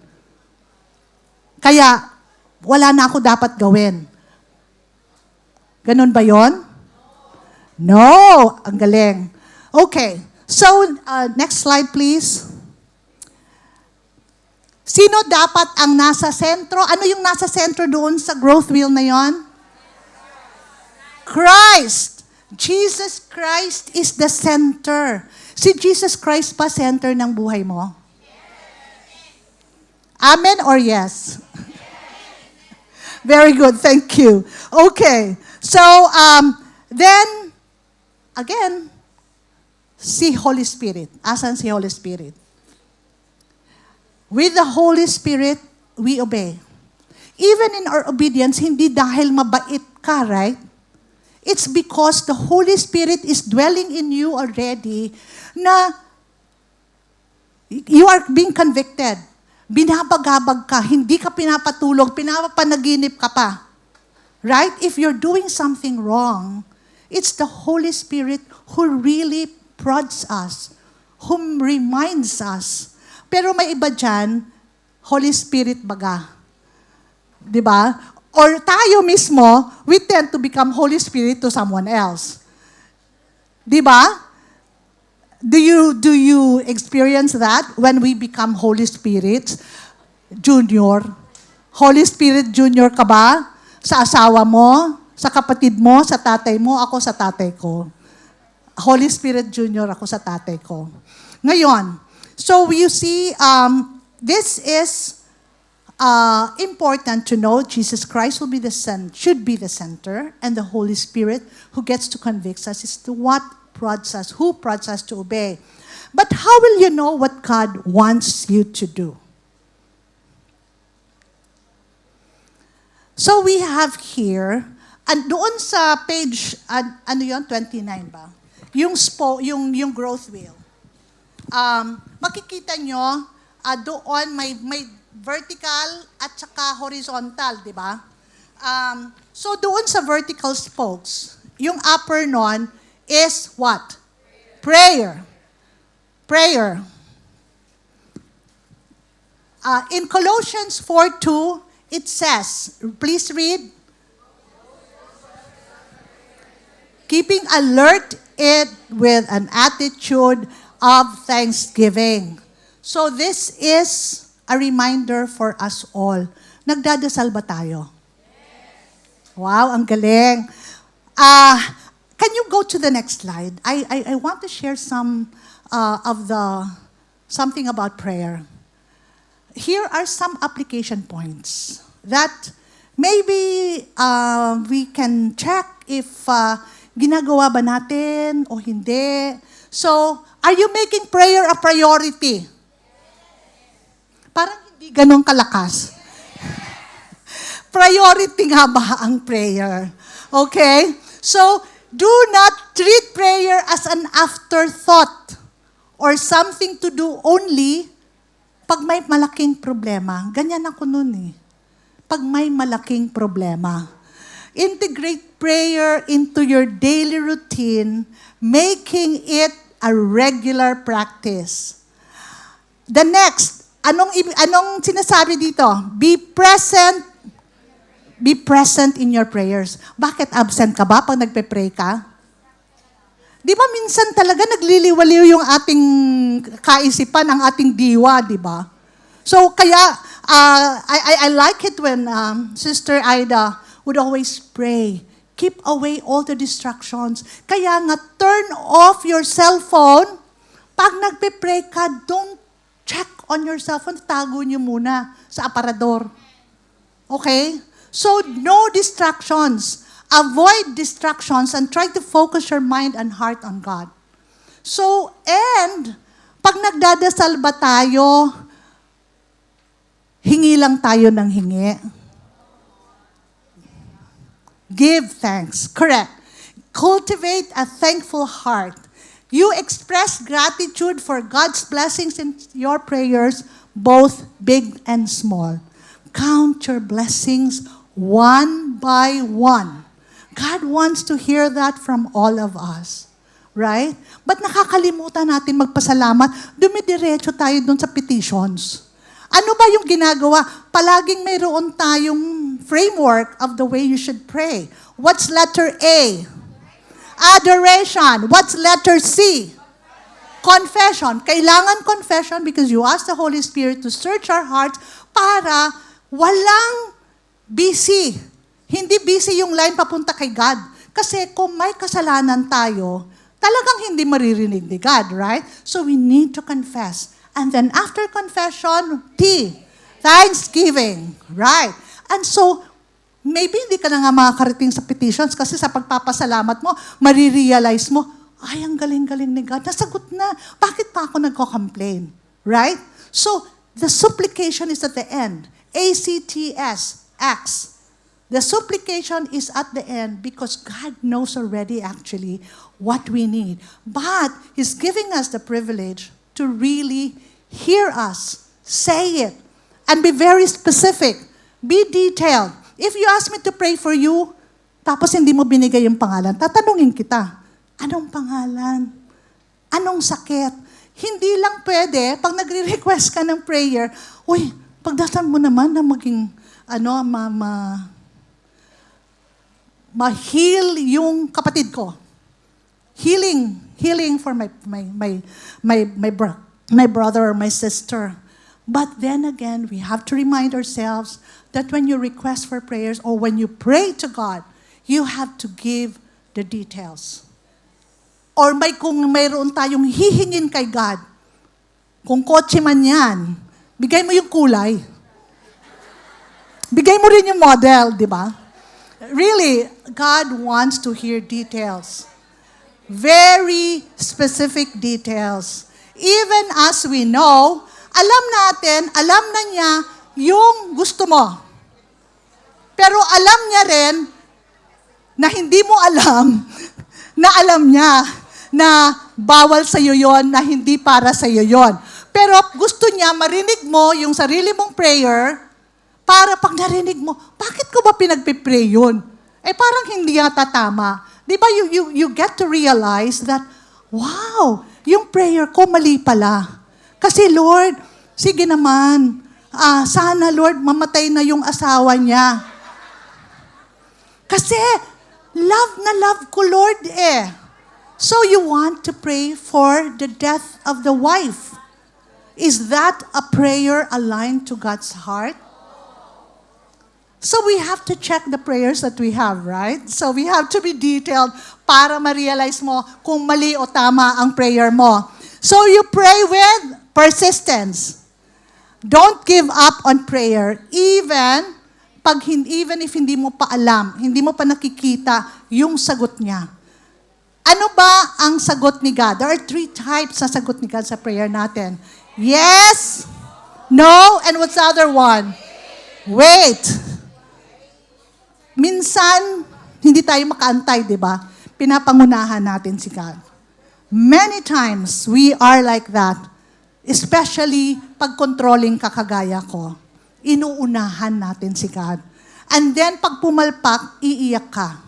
Kaya, wala na ako dapat gawin. Ganun ba yon? No! Ang galing. Okay. So, next slide please. Sino dapat ang nasa sentro? Ano yung nasa sentro doon sa growth wheel na yon? Christ! Jesus Christ is the center. Si Jesus Christ pa center ng buhay mo? Amen or yes? Very good, thank you. Okay, so then, again, si Holy Spirit. Asan si Holy Spirit? With the Holy Spirit, we obey. Even in our obedience, hindi dahil mabait ka, right? It's because the Holy Spirit is dwelling in you already na you are being convicted. Binabagabag ka, hindi ka pinapatulog, pinapanaginip ka pa. Right? If you're doing something wrong, it's the Holy Spirit who really prods us, whom reminds us. Pero may iba dyan, Holy Spirit baga. Diba? Or tayo mismo, we tend to become Holy Spirit to someone else. Diba? Do you experience that when we become Holy Spirit Junior? Holy Spirit Junior ka ba? Sa asawa mo, sa kapatid mo, sa tatay mo, ako sa tatay ko. Holy Spirit Junior ako sa tatay ko. Ngayon, so you see, this is important to know Jesus Christ will be should be the center, and the Holy Spirit who gets to convict us is who prods us to obey. But how will you know what God wants you to do? So we have here, and doon sa page, 29 ba? Yung growth wheel. Makikita nyo, doon may vertical at saka horizontal, di ba? So doon sa vertical spokes, yung upper nun is what? Prayer. Prayer. In Colossians 4:2, it says, please read, keeping alert it with an attitude of thanksgiving. So this is a reminder for us all. Nagdadasal ba tayo? Wow, ang galing. Can you go to the next slide? I want to share some something about prayer. Here are some application points that maybe we can check if ginagawa ba natin o hindi. So, are you making prayer a priority? Parang hindi ganun kalakas. Priority nga ba ang prayer? Okay? So, do not treat prayer as an afterthought or something to do only pag may malaking problema. Ganyan ako nun eh. Pag may malaking problema. Integrate prayer into your daily routine, making it a regular practice. The next, anong sinasabi dito? Be present in your prayers. Bakit absent ka ba pag nagpe-pray ka? Di ba minsan talaga nagliliwaliw yung ating kaisipan, ang ating diwa, di ba? So kaya, I like it when Sister Ida would always pray. Keep away all the distractions. Kaya nga, turn off your cell phone. Pag nagpe-pray ka, don't check on your cell phone. Tago nyo muna sa aparador. Okay? So, no distractions. Avoid distractions and try to focus your mind and heart on God. So, and, pag nagdadasal ba tayo, hingi lang tayo ng hingi. Give thanks. Correct. Cultivate a thankful heart. You express gratitude for God's blessings in your prayers, both big and small. Count your blessings one by one. God wants to hear that from all of us. Right? But nakakalimutan natin magpasalamat, dumidiretso tayo dun sa petitions. Ano ba yung ginagawa? Palaging mayroon tayong framework of the way you should pray. What's letter A? Adoration. What's letter C? Confession. Kailangan confession because you ask the Holy Spirit to search our hearts para walang busy. Hindi busy yung line papunta kay God. Kasi kung may kasalanan tayo, talagang hindi maririnig ni God, right? So we need to confess. And then after confession, T, thanksgiving, right? And so, maybe hindi ka na nga makakarating sa petitions kasi sa pagpapasalamat mo, marirealize mo, ay, ang galing-galing ni God. Nasagot na. Bakit pa ako nagko-complain? Right? So, the supplication is at the end. ACTS, acts. The supplication is at the end because God knows already actually what we need. But He's giving us the privilege to really hear us, say it, and be very specific. Be detailed. If you ask me to pray for you, tapos hindi mo binigay yung pangalan, tatanungin kita, anong pangalan? Anong sakit? Hindi lang pwede, pag nagre-request ka ng prayer, uy, pagdasal mo naman na maging, ma-heal yung kapatid ko. Healing for my brother or my sister. But then again, we have to remind ourselves that when you request for prayers or when you pray to God, you have to give the details. Or kung mayroon tayong hihingin kay God, kung kotse man yan, bigay mo yung kulay. Bigay mo rin yung model, di ba? Really, God wants to hear details. Very specific details. Even as we know, alam na niya yung gusto mo. Pero alam niya rin na hindi mo alam na alam niya na bawal sa iyo yon, na hindi para sa iyo yon. Pero gusto niya marinig mo yung sarili mong prayer para pag narinig mo, bakit ko ba pinagpipray yun? Parang hindi yata tama. Di ba you get to realize that, wow, yung prayer ko mali pala. Kasi Lord, sige naman, sana Lord, mamatay na yung asawa niya. Kasi love na love ko Lord eh. So you want to pray for the death of the wife. Is that a prayer aligned to God's heart? So we have to check the prayers that we have, right? So we have to be detailed para ma-realize mo kung mali o tama ang prayer mo. So you pray with persistence. Don't give up on prayer even if hindi mo pa alam, hindi mo pa nakikita yung sagot niya. Ano ba ang sagot ni God? There are 3 types na sagot ni God sa prayer natin. Yes, no, and what's the other one? Wait. Minsan, hindi tayo makaantay, di ba? Pinapangunahan natin si God. Many times, we are like that. Especially pag controlling kakagaya ko. Inuunahan natin si God. And then, pag pumalpak, iiyak ka.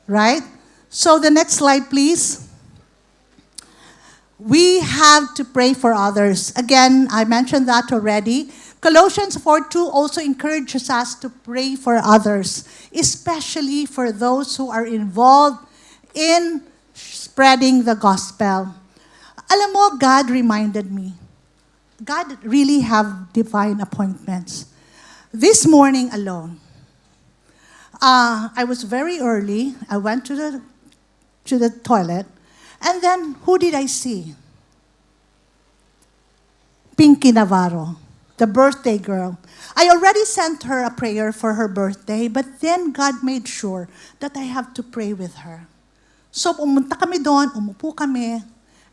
Right? So, the next slide, please. We have to pray for others. Again, I mentioned that already. Colossians 4:2 also encourages us to pray for others, especially for those who are involved in spreading the gospel. Alam mo, God reminded me. God really have divine appointments. This morning alone, I was very early. I went to the toilet, and then who did I see? Pinky Navarro, the birthday girl. I already sent her a prayer for her birthday, but then God made sure that I have to pray with her. So pumunta kami doon, umupo kami,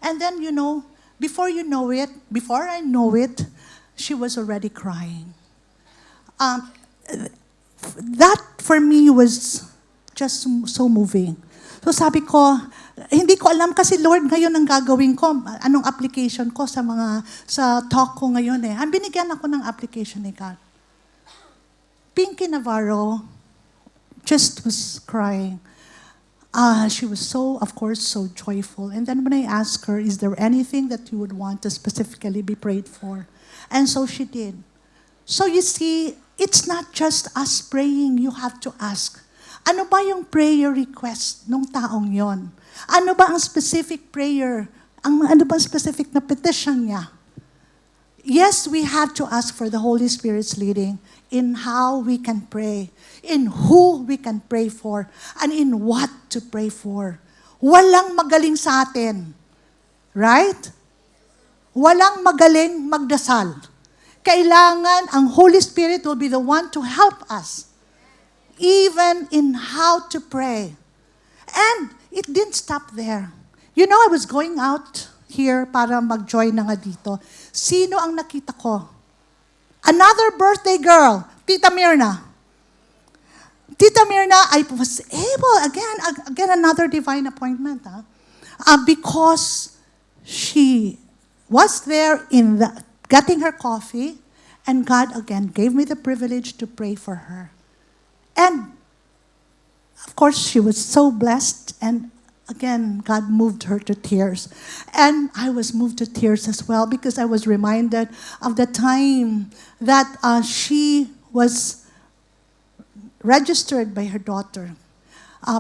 and then before I know it, she was already crying. That for me was just so moving. So sabi ko, hindi ko alam kasi Lord, ngayon ang gagawin ko, anong application ko sa talk ko ngayon eh. Ang binigyan ako ng application ni God. Pinky Navarro just was crying. She was of course, so joyful. And then when I asked her, is there anything that you would want to specifically be prayed for? And so she did. So you see, it's not just us praying, you have to ask. Ano ba yung prayer request ng taong yon? Ano ba ang specific prayer? Ano ba ang specific na petition niya? Yes, we have to ask for the Holy Spirit's leading in how we can pray, in who we can pray for, and in what to pray for. Walang magaling sa atin. Right? Walang magaling magdasal. Kailangan ang Holy Spirit will be the one to help us, even in how to pray. And it didn't stop there. I was going out here para mag-join na nga dito. Sino ang nakita ko? Another birthday girl, Tita Mirna. Tita Mirna, I was able, again another divine appointment. Because she was there getting her coffee, and God again gave me the privilege to pray for her. And of course, she was so blessed, and again, God moved her to tears. And I was moved to tears as well because I was reminded of the time that she was registered by her daughter.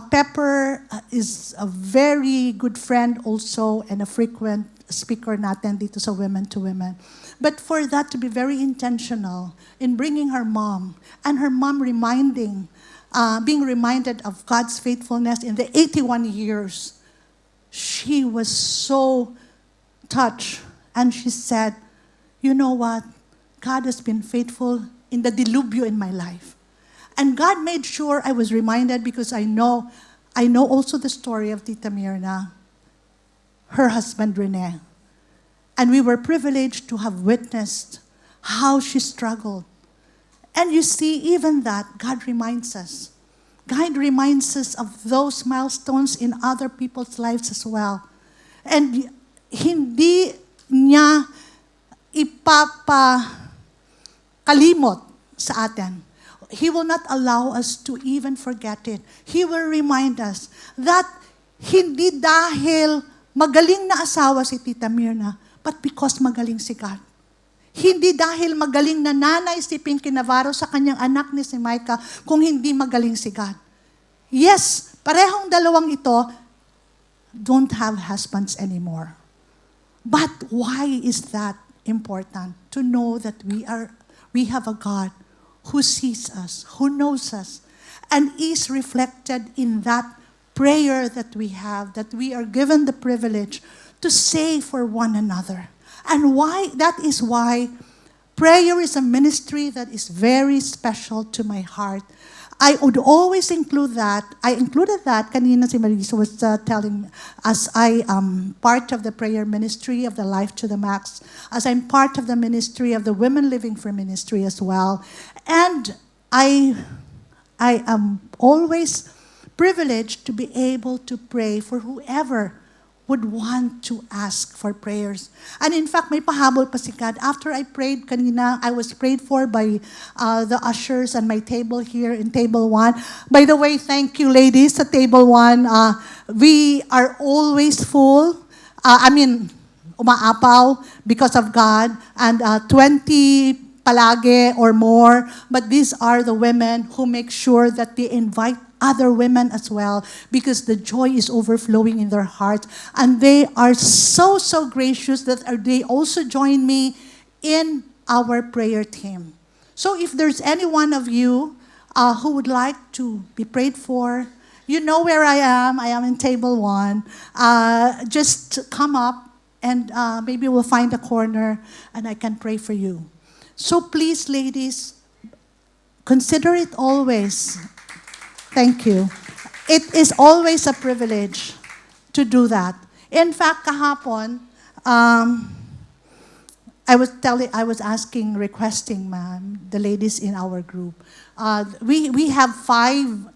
Pepper is a very good friend also and a frequent speaker natin dito sa Women to Women. But for that to be very intentional in bringing her mom, and her mom being reminded of God's faithfulness in the 81 years, she was so touched. And she said, you know what? God has been faithful in the dilubyo in my life. And God made sure I was reminded, because I know also the story of Tita Myrna, her husband Rene. And we were privileged to have witnessed how she struggled. And you see, even that, God reminds us. God reminds us of those milestones in other people's lives as well. And hindi niya ipapakalimot sa atin. He will not allow us to even forget it. He will remind us that hindi dahil magaling na asawa si Tita Myrna, but because magaling si God. Hindi dahil magaling na nanay si Pinky Navarro sa kanyang anak ni si Micah, kung hindi magaling si God. Yes, parehong dalawang ito don't have husbands anymore. But why is that important? To know that we have a God who sees us, who knows us, and is reflected in that prayer that we have, that we are given the privilege to say for one another. And that is why prayer is a ministry that is very special to my heart. I would always include that. I included that, kanina si Marisa was telling us, I am part of the prayer ministry of the Life to the Max, as I'm part of the ministry of the Women Living for Ministry as well. And I am always privileged to be able to pray for whoever would want to ask for prayers. And in fact, may pahabol pa si God. After I prayed kanina, I was prayed for by the ushers on my table here in Table 1. By the way, thank you ladies sa Table 1. We are always full. Umaapaw because of God. And 20 palagi or more. But these are the women who make sure that they invite other women as well, because the joy is overflowing in their hearts. And they are so gracious that they also join me in our prayer team. So if there's any one of you who would like to be prayed for, you know where I am. I am in Table 1. Just come up and maybe we'll find a corner and I can pray for you. So please, ladies, consider it always. Thank you. It is always a privilege to do that. In fact, kahapon, I was requesting, ma'am, the ladies in our group. We have 5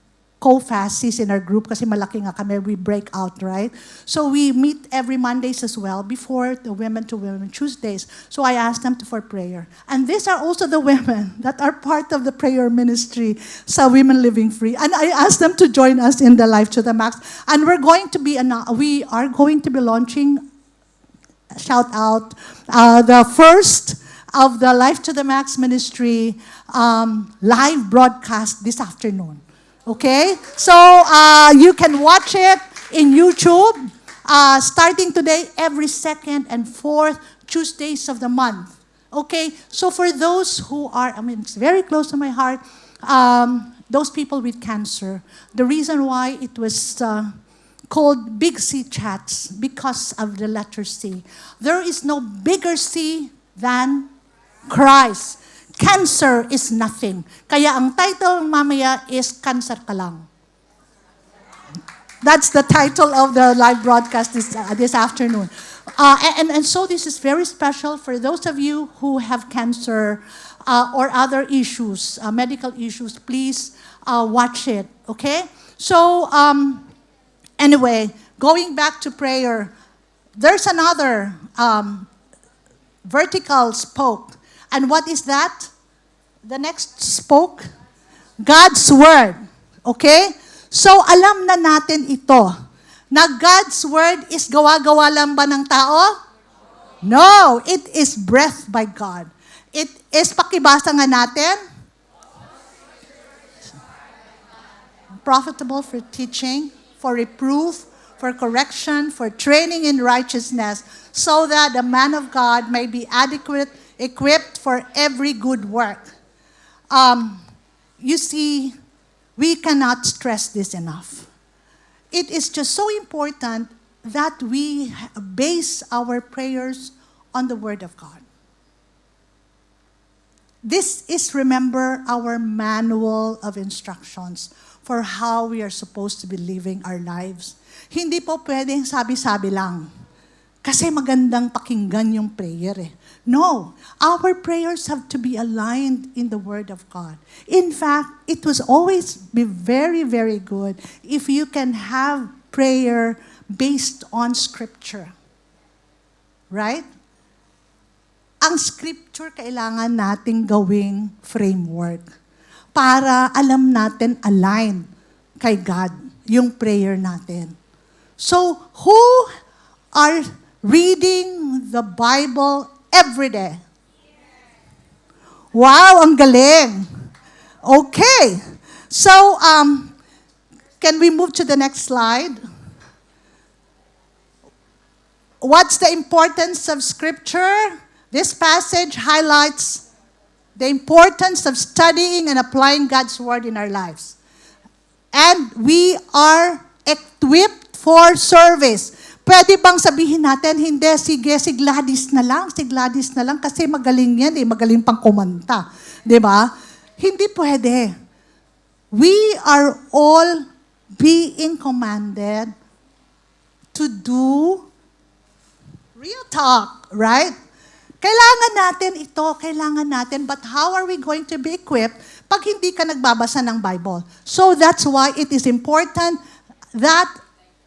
co-fasts in our group kasi malaki nga kami, we break out, right? So we meet every Mondays as well before the Women to Women Tuesdays. So I asked them for prayer. And these are also the women that are part of the prayer ministry sa Women Living Free. And I asked them to join us in the Life to the Max. And we are going to be launching, shout out, the first of the Life to the Max ministry live broadcast this afternoon. Okay? So you can watch it in YouTube starting today, every 2nd and 4th Tuesdays of the month. Okay? So for those who are, it's very close to my heart, those people with cancer. The reason why it was called Big C Chats, because of the letter C. There is no bigger C than Christ. Cancer is nothing. Kaya ang title mamaya is Cancer Ka Lang. That's the title of the live broadcast this afternoon. And so this is very special for those of you who have cancer or other issues, medical issues. Please watch it, okay? So anyway, going back to prayer, there's another vertical spoke. And what is that? The next spoke? God's Word. Okay? So, alam na natin ito, na God's Word is gawa-gawa lang ba ng tao? No. It is breathed by God. It is, pakibasa nga natin, profitable for teaching, for reproof, for correction, for training in righteousness, so that the man of God may be equipped for every good work. You see, we cannot stress this enough. It is just so important that we base our prayers on the Word of God. This is, remember, our manual of instructions for how we are supposed to be living our lives. Hindi po pwedeng sabi-sabi lang. Kasi magandang pakinggan yung prayer eh. No, our prayers have to be aligned in the Word of God. In fact, it was always be very, very good if you can have prayer based on Scripture. Right? Ang Scripture kailangan nating gawing framework para alam natin align kay God yung prayer natin. So, who are reading the Bible every day? Wow, ang galing. Okay. So, can we move to the next slide? What's the importance of Scripture? This passage highlights the importance of studying and applying God's Word in our lives. And we are equipped for service. Pwede bang sabihin natin, hindi, sige, si Gladys na lang, kasi magaling yan magaling pang kumanta. Diba? Hindi pwede. We are all being commanded to do real talk, right? Kailangan natin, but how are we going to be equipped pag hindi ka nagbabasa ng Bible? So that's why it is important that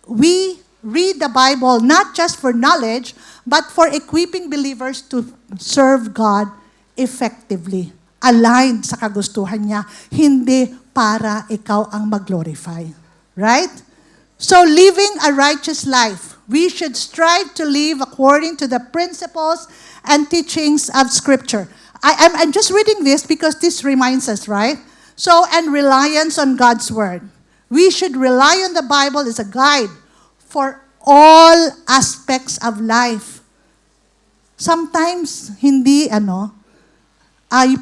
we read the Bible not just for knowledge, but for equipping believers to serve God effectively, aligned sa kagustuhan niya, hindi para ikaw ang mag-glorify. Right? So living a righteous life, we should strive to live according to the principles and teachings of Scripture. I'm just reading this because this reminds us, right? So, and reliance on God's Word. We should rely on the Bible as a guide for all aspects of life. Sometimes, hindi,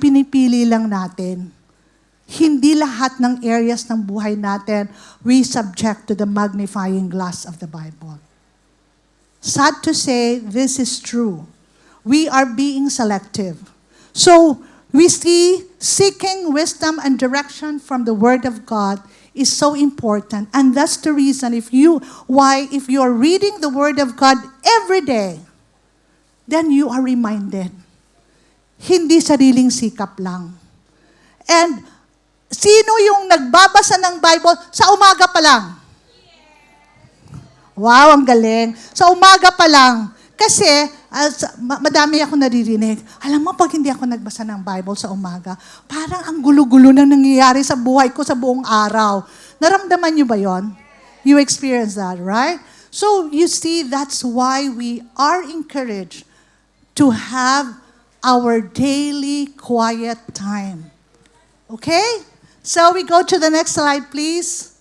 pinipili lang natin. Hindi lahat ng areas ng buhay natin we subject to the magnifying glass of the Bible. Sad to say, this is true. We are being selective. So, we see seeking wisdom and direction from the Word of God is so important. And that's the reason if you are reading the Word of God every day, then you are reminded. Hindi sariling sikap lang. And sino yung nagbabasa ng Bible sa umaga pa lang? Wow, ang galing. Sa umaga pa lang. Kasi, madami ako naririnig. Alam mo, pag hindi ako nagbasa ng Bible sa umaga, parang ang gulo-gulo na nangyayari sa buhay ko sa buong araw. Naramdaman niyo ba yon? You experience that, right? So, you see, that's why we are encouraged to have our daily quiet time. Okay? So, we go to the next slide, please.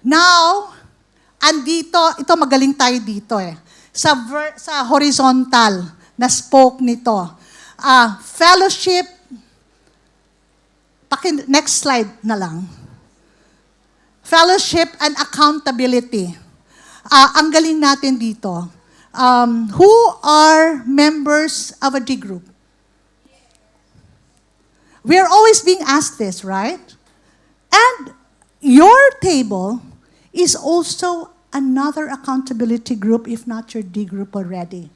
Now, ito magaling tayo dito sa horizontal na spoke nito. Fellowship, next slide na lang. Fellowship and accountability. Ang galing natin dito. Who are members of a D group? We are always being asked this, right? And your table is also another accountability group, if not your D group already.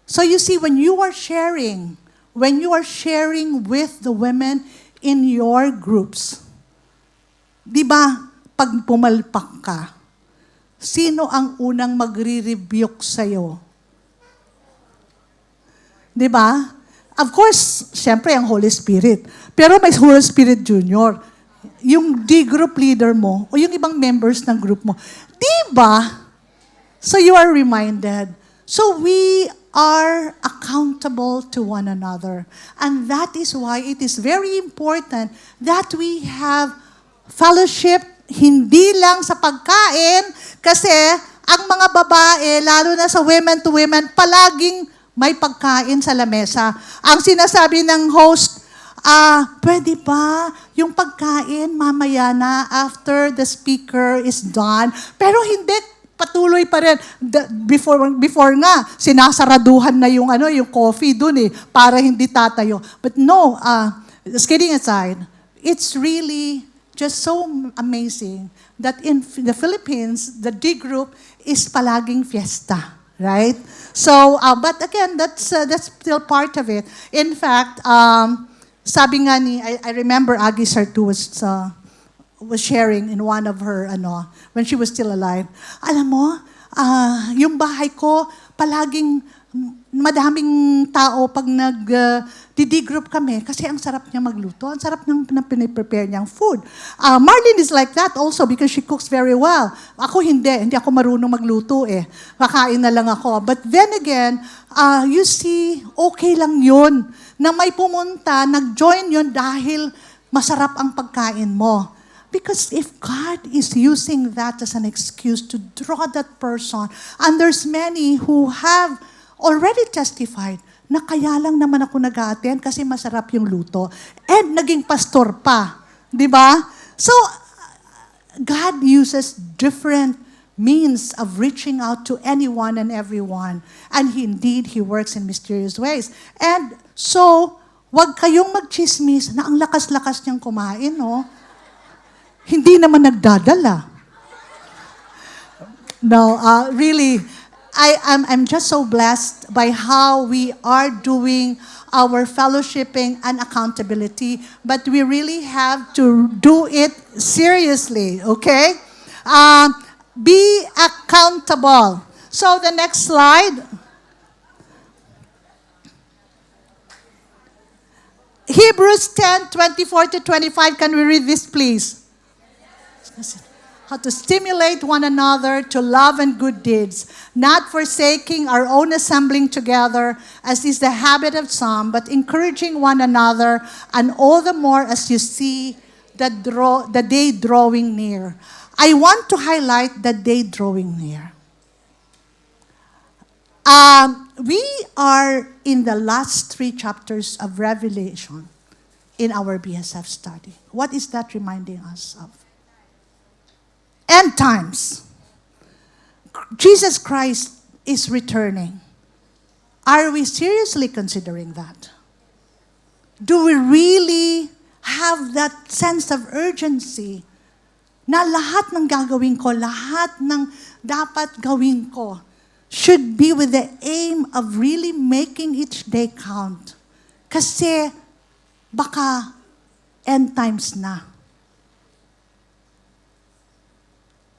So you see, when you are sharing with the women in your groups, di ba, pag pumalpak ka, sino ang unang magre-rebuke sa'yo? Di ba? Of course, syempre ang Holy Spirit. Pero may Holy Spirit Junior. Yung D group leader mo, o yung ibang members ng group mo. Di ba? So you are reminded. So we are accountable to one another. And that is why it is very important that we have fellowship, hindi lang sa pagkain, kasi ang mga babae, lalo na sa women to women, palaging may pagkain sa lamesa. Ang sinasabi ng host, pwede ba yung pagkain mamaya na after the speaker is done? Pero hindi, patuloy pa rin. Before nga, sinasaraduhan na yung coffee dun para hindi tatayo. But no, just kidding aside, it's really just so amazing that in the Philippines, the D group is palaging fiesta, right? So, but again, that's still part of it. In fact, sabi nga I remember Aggie Sartu was sharing in one of her, when she was still alive. Alam mo, yung bahay ko, palaging madaming tao pag nag-D-group kami kasi ang sarap niya magluto, ang sarap ng piniprepare niyang food. Marlene is like that also because she cooks very well. Ako hindi ako marunong magluto Kakain na lang ako. But then again, you see, okay lang yun na may pumunta, nag-join yun dahil masarap ang pagkain mo. Because if God is using that as an excuse to draw that person, and there's many who have already testified na kaya lang naman ako nag-a-attend kasi masarap yung luto. And naging pastor pa. Di ba? So, God uses different means of reaching out to anyone and everyone. And He works in mysterious ways. And so, wag kayong magchismis na ang lakas-lakas niyang kumain, no? Hindi naman nagdadala. No, really, I'm just so blessed by how we are doing our fellowshipping and accountability, but we really have to do it seriously, okay? Be accountable. So the next slide. Hebrews 10:24-25. Can we read this, please? How to stimulate one another to love and good deeds, not forsaking our own assembling together, as is the habit of some, but encouraging one another, and all the more as you see the day drawing near. I want to highlight the day drawing near. We are in the last 3 chapters of Revelation in our BSF study. What is that reminding us of? End times. Jesus Christ is returning. Are we seriously considering that? Do we really have that sense of urgency na lahat ng gagawin ko, lahat ng dapat gawin ko should be with the aim of really making each day count? Kasi baka end times na.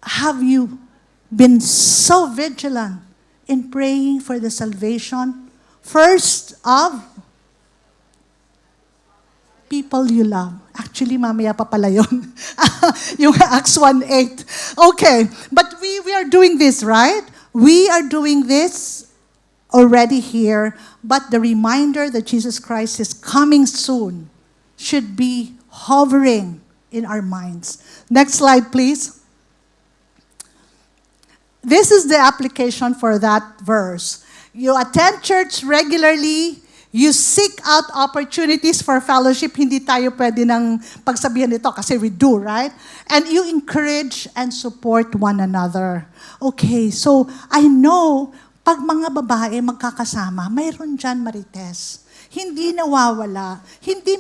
Have you been so vigilant in praying for the salvation, first of people you love? Actually, mamaya pa pala yun. Yung Acts 1:8. Okay, but we are doing this, right? We are doing this already here, but the reminder that Jesus Christ is coming soon should be hovering in our minds. Next slide, please. This is the application for that verse. You attend church regularly. You seek out opportunities for fellowship. Hindi tayo pwede nang pagsabihan nito kasi we do, right? And you encourage and support one another. Okay, so I know, pag mga babae magkakasama, mayroon dyan marites. Hindi nawawala. Hindi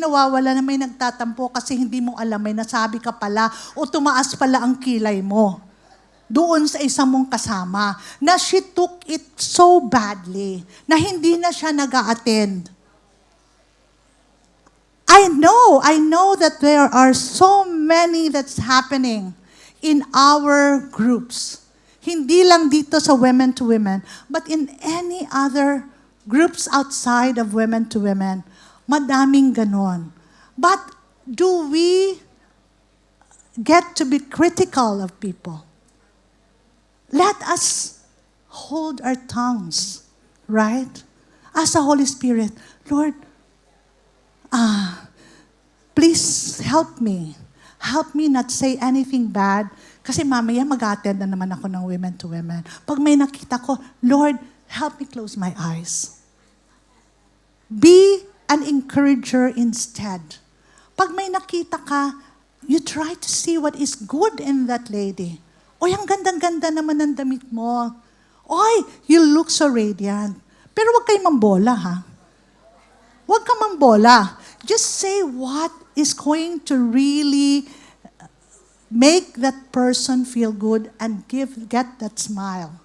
nawawala na may nagtatampo kasi hindi mo alam, may nasabi ka pala o tumaas pala ang kilay mo doon sa isang mong kasama, na she took it so badly, na hindi na siya nag-a-attend. I know that there are so many that's happening in our groups. Hindi lang dito sa women to women, but in any other groups outside of women to women. Madaming ganon. But do we get to be critical of people? Let us hold our tongues, right? Ask the Holy Spirit, Lord, please help me. Help me not say anything bad kasi mamaya mag-attend na naman ako ng women to women. Pag may nakita ko, Lord, help me close my eyes. Be an encourager instead. Pag may nakita ka, you try to see what is good in that lady. Oy, ang gandang-ganda naman ng damit mo. Oy, you look so radiant. Pero huwag kayong mambola, ha? Huwag kang mambola. Just say what is going to really make that person feel good and get that smile.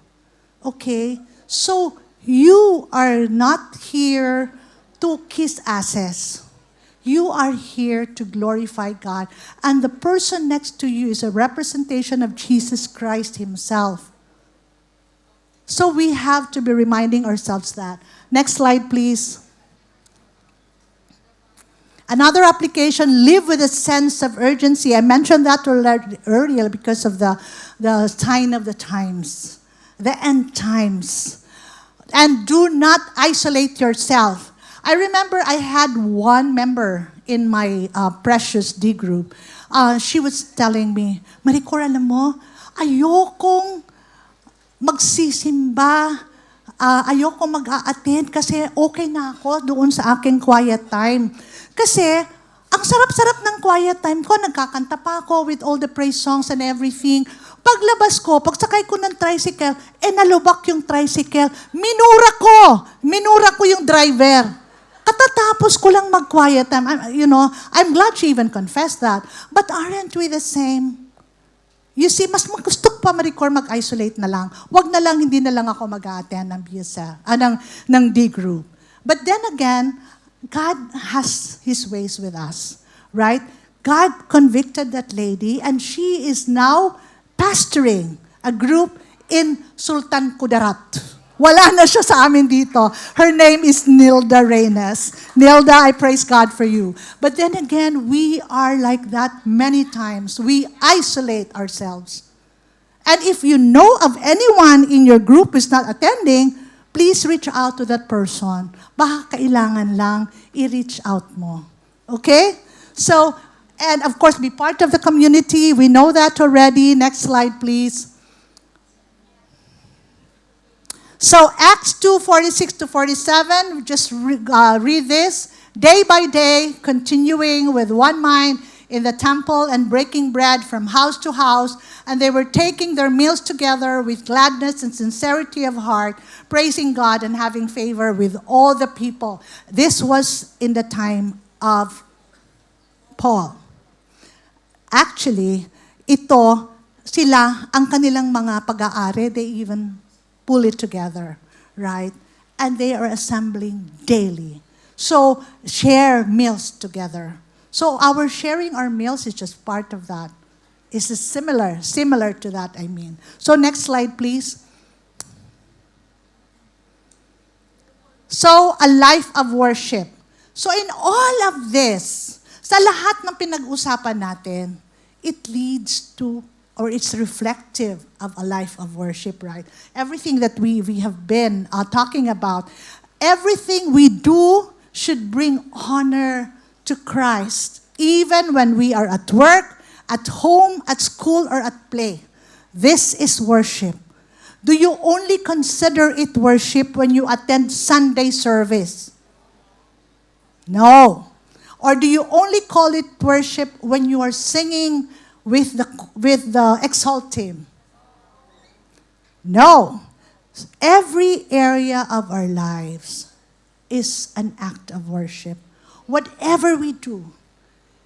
Okay? So, you are not here to kiss asses. You are here to glorify God. And the person next to you is a representation of Jesus Christ Himself. So we have to be reminding ourselves that. Next slide, please. Another application, live with a sense of urgency. I mentioned that earlier because of the sign of the times, the end times. And do not isolate yourself. I remember I had one member in my precious D group. She was telling me, Maricor, alam mo, ayokong magsisimba, ayokong mag-a-attend kasi okay na ako doon sa aking quiet time. Kasi, ang sarap-sarap ng quiet time ko, nagkakanta pa ako with all the praise songs and everything. Paglabas ko, pagsakay ko ng tricycle, nalubak yung tricycle, minura ko yung driver. Katatapos ko lang mag-quiet time. I'm glad she even confessed that. But aren't we the same? You see, mas gusto ko pa, Maricor, mag-isolate na lang. Wag na lang, hindi na lang ako mag-a-attend ng ng D group. But then again, God has His ways with us. Right? God convicted that lady and she is now pastoring a group in Sultan Kudarat. Wala na siya sa amin dito. Her name is Nilda Reynes. Nilda, I praise God for you. But then again, we are like that many times. We isolate ourselves. And if you know of anyone in your group who's not attending, please reach out to that person. Baka kailangan lang i-reach out mo. Okay? So, and of course, be part of the community. We know that already. Next slide, please. So Acts 2:46-47, just read this. Day by day, continuing with one mind in the temple and breaking bread from house to house, and they were taking their meals together with gladness and sincerity of heart, praising God and having favor with all the people. This was in the time of Paul. Actually, sila, ang kanilang mga pag-aari, they even pull it together, right? And they are assembling daily. So, share meals together. So, our sharing our meals is just part of that. It's similar to that, I mean. So, next slide, please. So, a life of worship. So, in all of this, sa lahat ng pinag-usapan natin, it leads to or it's reflective of a life of worship, right? Everything that we have been talking about, everything we do should bring honor to Christ, even when we are at work, at home, at school, or at play. This is worship. Do you only consider it worship when you attend Sunday service? No. Or do you only call it worship when you are singing with the exalt team? No. Every area of our lives is an act of worship. Whatever we do,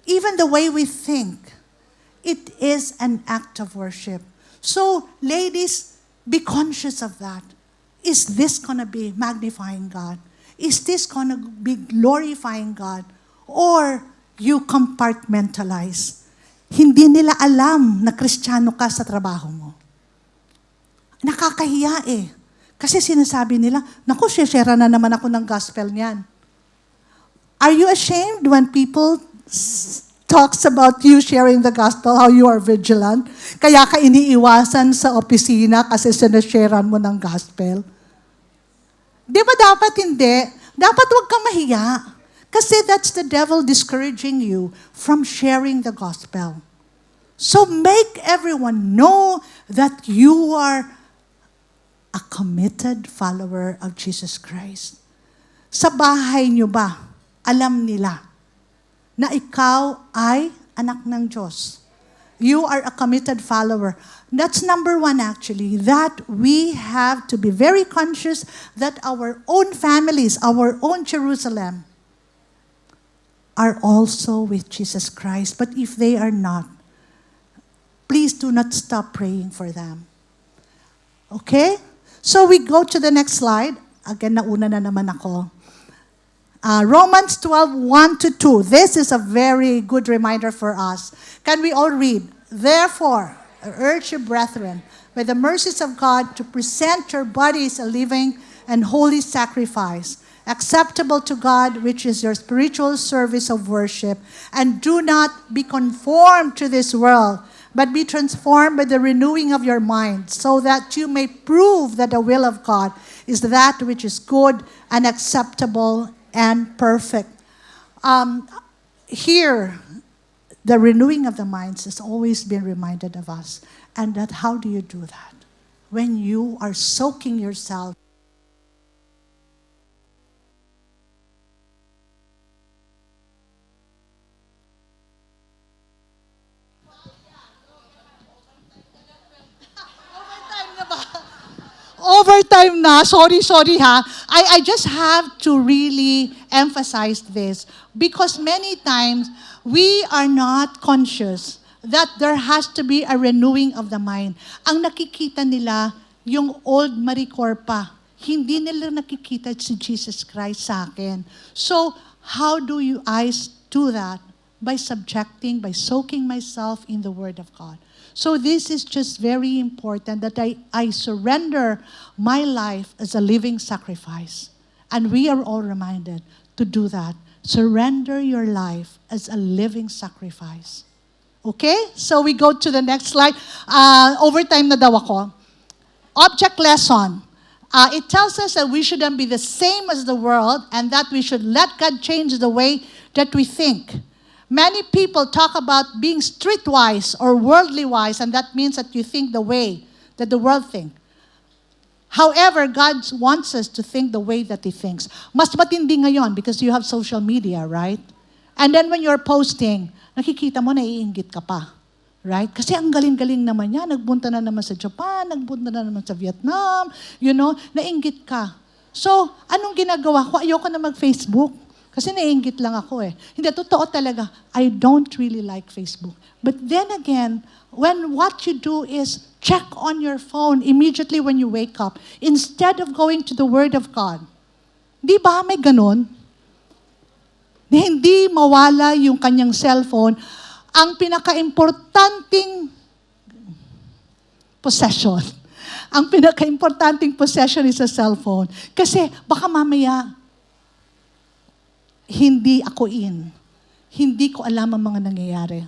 even the way we think, it is an act of worship. So, ladies, be conscious of that. Is this going to be magnifying God? Is this going to be glorifying God? Or you compartmentalize? Hindi nila alam na Kristiyano ka sa trabaho mo. Nakakahiya eh. Kasi sinasabi nila, naku, share na naman ako ng gospel niyan. Are you ashamed when people talks about you sharing the gospel, how you are vigilant? Kaya ka iniiwasan sa opisina kasi sinasharean mo ng gospel? Di ba dapat hindi? Dapat huwag kang mahiya. Kasi that's the devil discouraging you from sharing the gospel. So make everyone know that you are a committed follower of Jesus Christ. Sa bahay niyo ba, alam nila na ikaw ay anak ng Diyos? You are a committed follower. That's number one, actually, that we have to be very conscious that our own families, our own Jerusalem, are also with Jesus Christ. But if they are not, please do not stop praying for them. Okay? So we go to the next slide. Again, nauna na naman ako. Romans 12:1-2. This is a very good reminder for us. Can we all read? Therefore, I urge you, brethren, by the mercies of God, to present your bodies a living and holy sacrifice, acceptable to God, which is your spiritual service of worship. And do not be conformed to this world, but be transformed by the renewing of your mind, so that you may prove that the will of God is that which is good and acceptable and perfect. Here, the renewing of the minds has always been reminded of us. And that how do you do that? When you are soaking yourself overtime na. Sorry ha. I just have to really emphasize this because many times we are not conscious that there has to be a renewing of the mind. Ang nakikita nila, yung old Maricor pa. Hindi nila nakikita si Jesus Christ sa akin. So, how do you guys do that? By subjecting, by soaking myself in the Word of God. So this is just very important that I surrender my life as a living sacrifice. And we are all reminded to do that. Surrender your life as a living sacrifice. Okay? So we go to the next slide. Overtime na daw ako. Object lesson. It tells us that we shouldn't be the same as the world and that we should let God change the way that we think. Many people talk about being streetwise or worldly wise, and that means that you think the way that the world thinks. However, God wants us to think the way that He thinks. Mas matindi ngayon because you have social media, right? And then when you're posting, nakikita mo, naiinggit ka pa. Right? Kasi ang galing-galing naman niya. Nagbunta na naman sa Japan, nagbunta na naman sa Vietnam, nainggit ka. So, anong ginagawa ko? Ayoko na mag-Facebook. Kasi naiinggit lang ako eh. Hindi, totoo talaga. I don't really like Facebook. But then again, when what you do is check on your phone immediately when you wake up, instead of going to the Word of God. Di ba may ganun? Hindi mawala yung kanyang cellphone. Ang pinaka-importanting possession. Ang pinaka-importanting possession is a cellphone. Kasi baka mamaya, hindi ako in. Hindi ko alam ang mga nangyayari.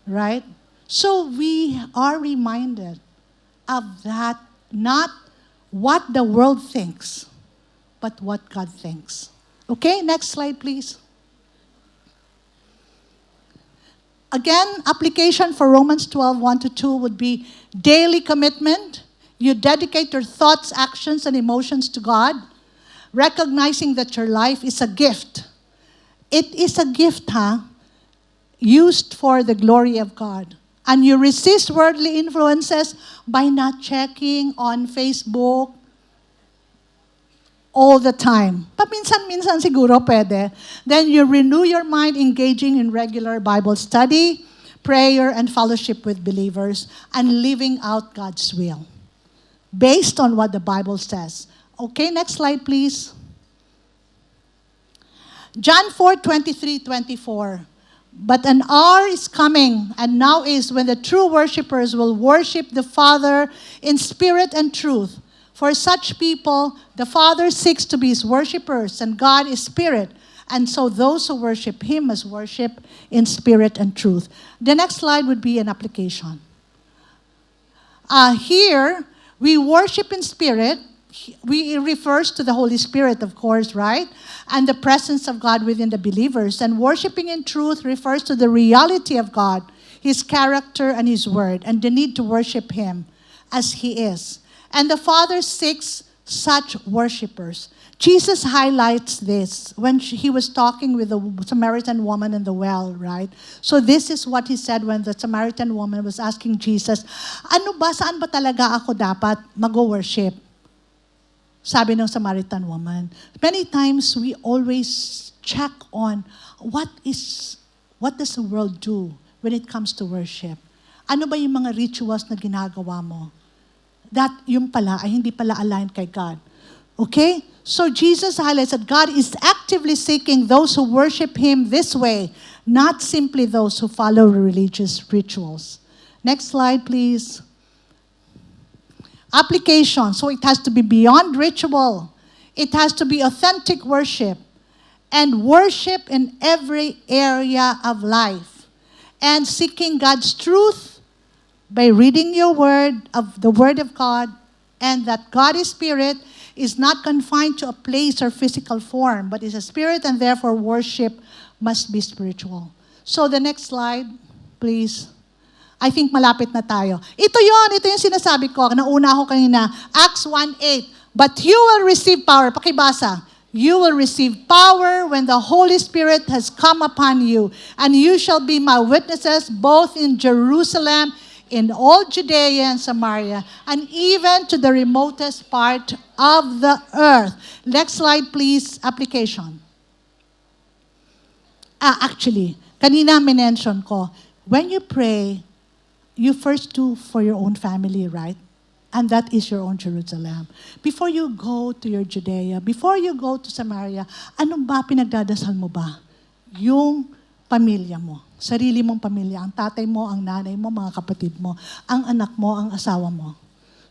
Right? So we are reminded of that, not what the world thinks, but what God thinks. Okay, next slide please. Again, application for Romans 12:1-2 would be daily commitment. You dedicate your thoughts, actions, and emotions to God, recognizing that your life is a gift. It is a gift, used for the glory of God. And you resist worldly influences by not checking on Facebook all the time. Paminsan-minsan siguro pwede. Then you renew your mind engaging in regular Bible study, prayer, and fellowship with believers, and living out God's will based on what the Bible says. Okay, next slide please. John 4:23-24. But an hour is coming, and now is, when the true worshipers will worship the Father in spirit and truth. For such people, the Father seeks to be His worshipers, and God is spirit. And so those who worship Him must worship in spirit and truth. The next slide would be an application. Here, we worship in spirit. It refers to the Holy Spirit, of course, right? And the presence of God within the believers. And worshiping in truth refers to the reality of God, His character and His word, and the need to worship Him as He is. And the Father seeks such worshipers. Jesus highlights this when he was talking with the Samaritan woman in the well, right? So this is what he said when the Samaritan woman was asking Jesus, ano ba, saan ba talaga ako dapat mag-worship? Sabi ng Samaritan woman. Many times we always check on what does the world do when it comes to worship? Ano ba yung mga rituals na ginagawa mo? That yung pala ay hindi pala aligned kay God. Okay? So Jesus highlights that God is actively seeking those who worship Him this way, not simply those who follow religious rituals. Next slide, please. Application. So it has to be beyond ritual. It has to be authentic worship. And worship in every area of life. And seeking God's truth by reading your word, of the Word of God, and that God is Spirit, is not confined to a place or physical form, but is a spirit, and therefore worship must be spiritual. So the next slide, please. I think malapit na tayo. Ito yung sinasabi ko, nauna ako kanina, Acts 1:8. But you will receive power. Pakibasa. You will receive power when the Holy Spirit has come upon you, and you shall be my witnesses both in Jerusalem, in all Judea and Samaria, and even to the remotest part of the earth. Next slide, please. Application. Actually, kanina minention ko, when you pray, you first do for your own family, right? And that is your own Jerusalem. Before you go to your Judea, before you go to Samaria, ano ba pinagdadasal mo ba? Yung pamilya mo, sarili mong pamilya, ang tatay mo, ang nanay mo, mga kapatid mo, ang anak mo, ang asawa mo.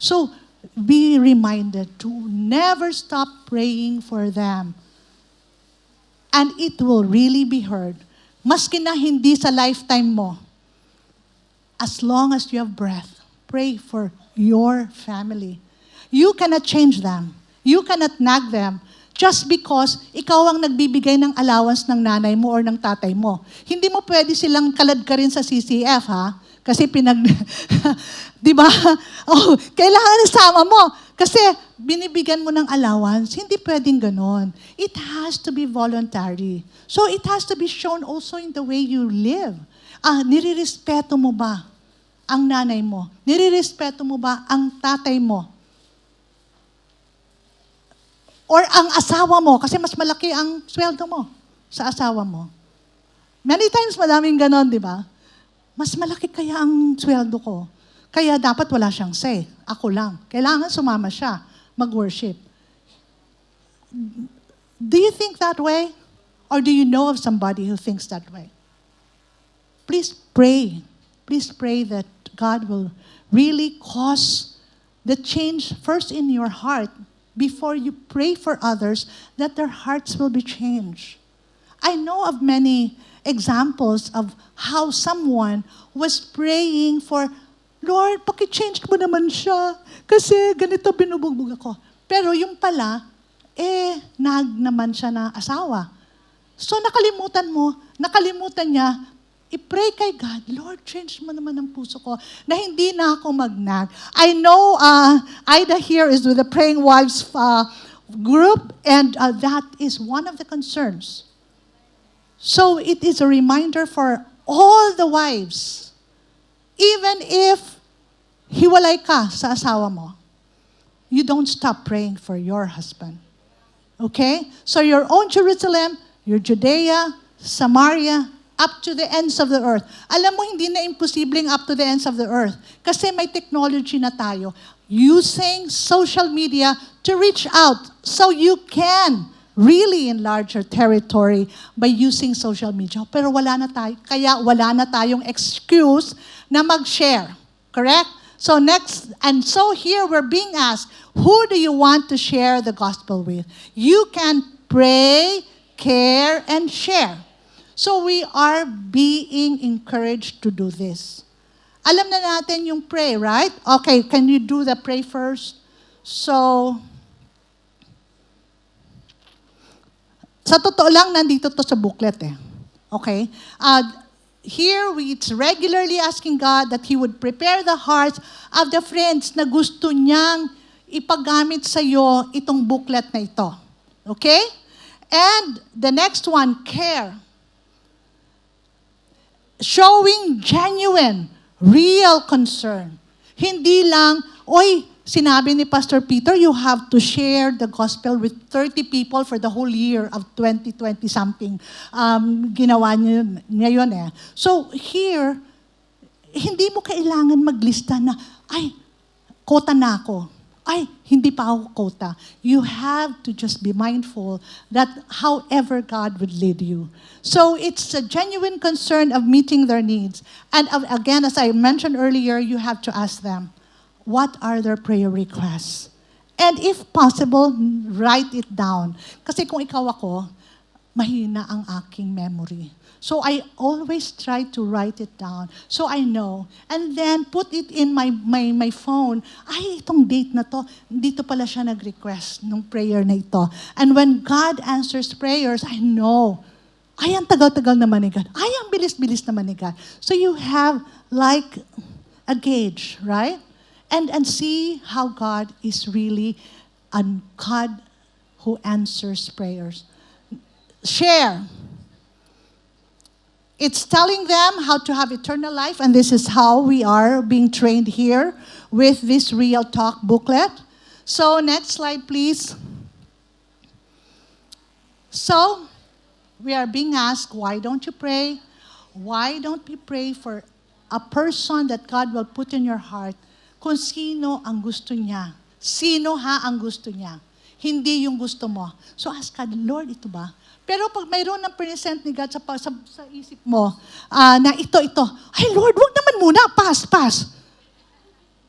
So, be reminded to never stop praying for them. And it will really be heard. Maski na hindi sa lifetime mo, as long as you have breath, pray for your family. You cannot change them. You cannot nag them. Just because ikaw ang nagbibigay ng allowance ng nanay mo or ng tatay mo. Hindi mo pwede silang kalad ka rin sa CCF, ha? Kasi di ba? Oh, kailangan isama mo. Kasi binibigyan mo ng allowance. Hindi pwedeng ganon. It has to be voluntary. So it has to be shown also in the way you live. Nirirespeto mo ba ang nanay mo? Nirirespeto mo ba ang tatay mo? Or ang asawa mo, kasi mas malaki ang sweldo mo sa asawa mo. Many times madaming ganon, di ba? Mas malaki kaya ang sweldo ko. Kaya dapat wala siyang say. Ako lang. Kailangan sumama siya, mag-worship. Do you think that way? Or do you know of somebody who thinks that way? Please pray. Please pray that God will really cause the change first in your heart before you pray for others, that their hearts will be changed. I know of many examples of how someone was praying for, Lord, paki-change mo naman siya kasi ganito binubugbog ako. Pero yung pala, nag naman siya na asawa. So nakalimutan niya, i-pray kay God, Lord, change mo naman ang puso ko na hindi na ako magnag. I know Ida here is with the Praying Wives group, and that is one of the concerns. So it is a reminder for all the wives, even if hiwalay ka sa asawa mo, you don't stop praying for your husband. Okay? So your own Jerusalem, your Judea, Samaria, up to the ends of the earth. Alam mo, hindi na imposibleng up to the ends of the earth. Kasi may technology na tayo. Using social media to reach out so you can really enlarge your territory by using social media. Pero wala na tayong excuse na mag-share. Correct? So next, and so here we're being asked, who do you want to share the gospel with? You can pray, care, and share. So we are being encouraged to do this. Alam na natin yung pray, right? Okay, can you do the pray first? So, sa totoo lang, nandito to sa booklet eh. Okay? Here, it's regularly asking God that He would prepare the hearts of the friends na gusto niyang ipagamit sa iyo itong booklet na ito. Okay? And the next one, care. Showing genuine, real concern. Hindi lang, oy, sinabi ni Pastor Peter, you have to share the gospel with 30 people for the whole year of 2020 something. Ginawa niya yun eh. So here, hindi mo kailangan maglista na, ay, quota na ako. Ay, hindi pa ako quota. You have to just be mindful that however God would lead you. So it's a genuine concern of meeting their needs. And again, as I mentioned earlier, you have to ask them, what are their prayer requests? And if possible, write it down. Kasi kung ikaw ako, mahina ang aking memory. So I always try to write it down so I know. And then put it in my phone. Ay, itong date na to, dito pala siya nag-request ng prayer na ito. And when God answers prayers, I know. Ay, ang tagal-tagal naman ni God. Ay, ang bilis-bilis naman ni God. So you have like a gauge, right? And see how God is really a God who answers prayers. Share. It's telling them how to have eternal life, and this is how we are being trained here with this Real Talk booklet. So, next slide, please. So, we are being asked, why don't you pray? Why don't we pray for a person that God will put in your heart kung sino ang gusto niya? Sino ang gusto niya? Hindi yung gusto mo. So, ask God, Lord, ito ba? Pero pag mayroon ng present ni God sa isip mo, na ito, ay Lord, wag naman muna, pass.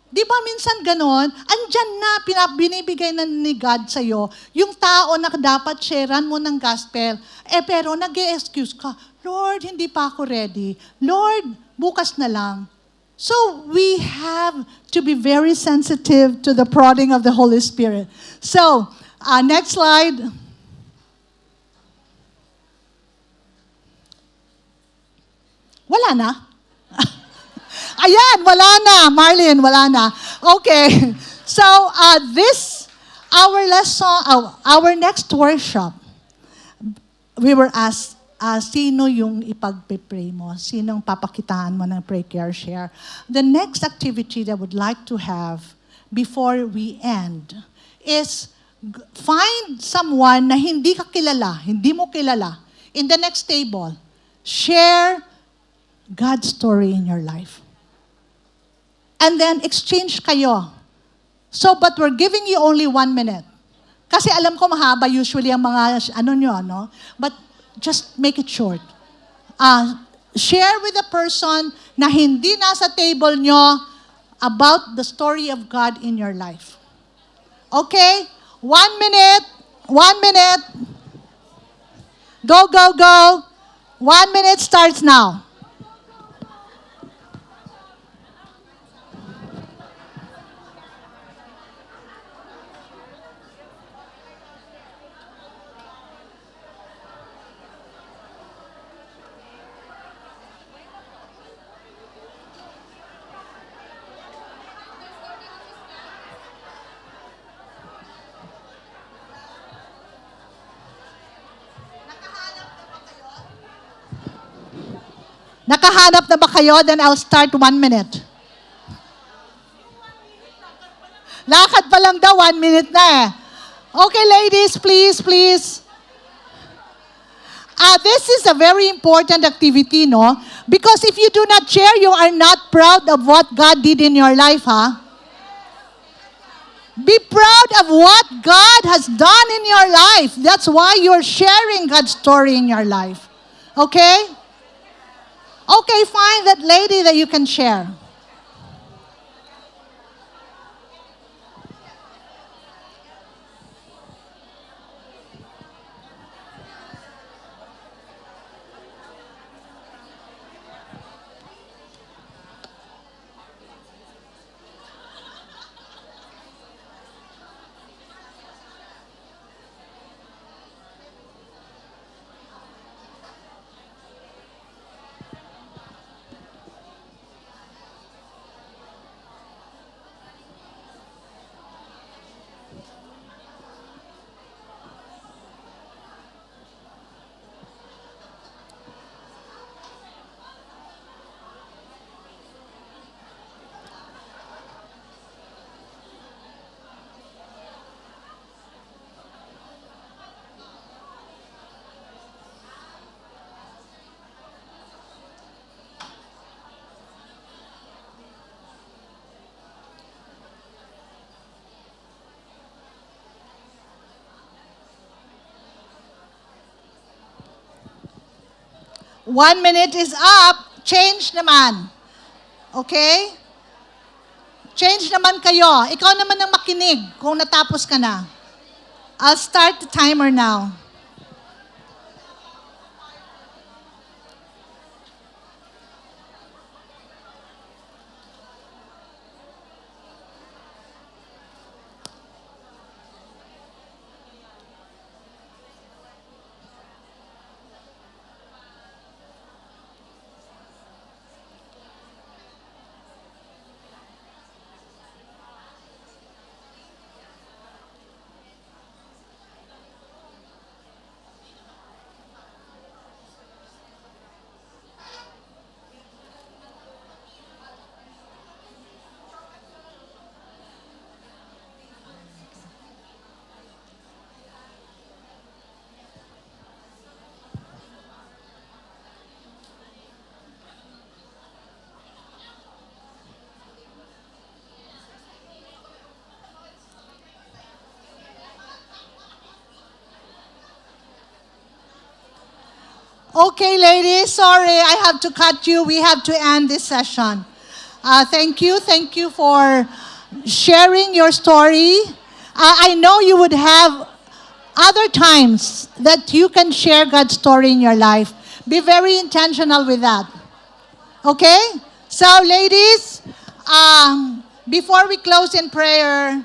Di ba minsan ganon? Andyan na, binibigay na ni God sa'yo, yung tao na dapat sharean mo ng gospel, pero nag-e-excuse ka, Lord, hindi pa ako ready. Lord, bukas na lang. So we have to be very sensitive to the prodding of the Holy Spirit. So, next slide. Wala na? Ayan, wala na. Marlene, wala na. Okay. So, our lesson, our next workshop, we were asked, sino yung ipagpe-pray mo? Sinong papakitaan mo ng pray, care, share? The next activity that I would like to have before we end is find someone na hindi ka kilala, hindi mo kilala. In the next table, share God's story in your life. And then exchange kayo. So, but we're giving you only 1 minute. Kasi alam ko mahaba usually ang mga nyo. But just make it short. Share with a person na hindi nasa table nyo about the story of God in your life. Okay? 1 minute. 1 minute. Go. 1 minute starts now. Nakahanap na ba kayo? Then I'll start 1 minute. Lakad pa lang daw, 1 minute na eh. Okay, ladies, please. This is a very important activity, no? Because if you do not share, you are not proud of what God did in your life, ha? Be proud of what God has done in your life. That's why you're sharing God's story in your life. Okay? Okay, find that lady that you can share. 1 minute is up. Change naman. Okay? Change naman kayo. Ikaw naman ang makinig kung natapos ka na. I'll start the timer now. Okay, ladies, sorry, I have to cut you. We have to end this session. Thank you for sharing your story. I know you would have other times that you can share God's story in your life. Be very intentional with that. Okay? So, ladies, before we close in prayer,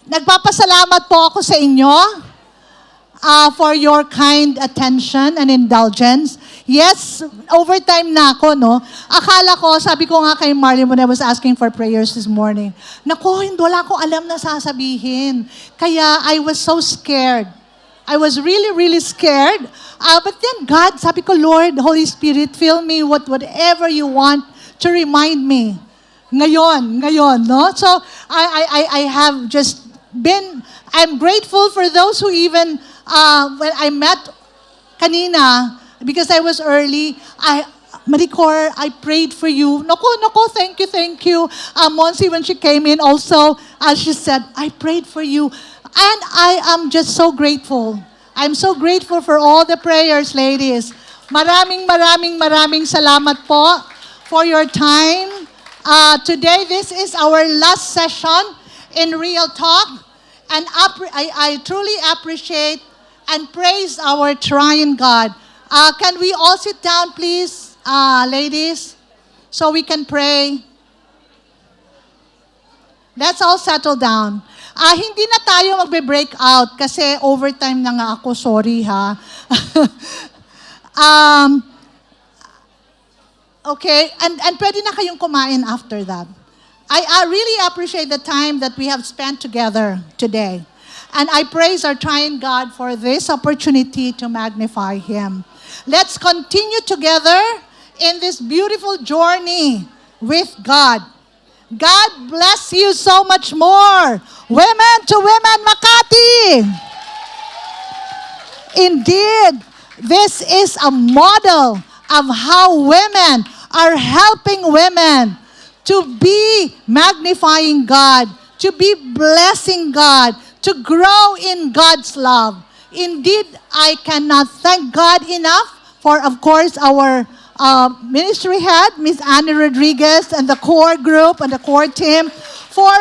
nagpapasalamat po ako sa inyo for your kind attention and indulgence. Yes, overtime na ako, no? Akala ko, sabi ko nga kay Marley when I was asking for prayers this morning, nako, wala ko alam na sasabihin. Kaya I was so scared. I was really, really scared. But then God, sabi ko, Lord, Holy Spirit, fill me with whatever you want to remind me. Ngayon, no? So, I have just been, I'm grateful for those who even, when I met kanina, because I was early, Maricor, I prayed for you. Nako, thank you. Monsi, when she came in also, she said, I prayed for you. And I am just so grateful. I'm so grateful for all the prayers, ladies. Maraming salamat po for your time. Today, this is our last session in Real Talk. And I truly appreciate and praise our triune God. Can we all sit down, please, ladies, so we can pray? Let's all settle down. Hindi na tayo magbe-break out kasi overtime na nga ako. Sorry, ha. Okay, and pwede na kayong kumain after that. I really appreciate the time that we have spent together today. And I praise our triune God for this opportunity to magnify Him. Let's continue together in this beautiful journey with God. God bless you so much more. Women to Women Makati. Indeed, this is a model of how women are helping women to be magnifying God, to be blessing God, to grow in God's love. Indeed, I cannot thank God enough for, of course, our ministry head, Miss Annie Rodriguez, and the core group and the core team for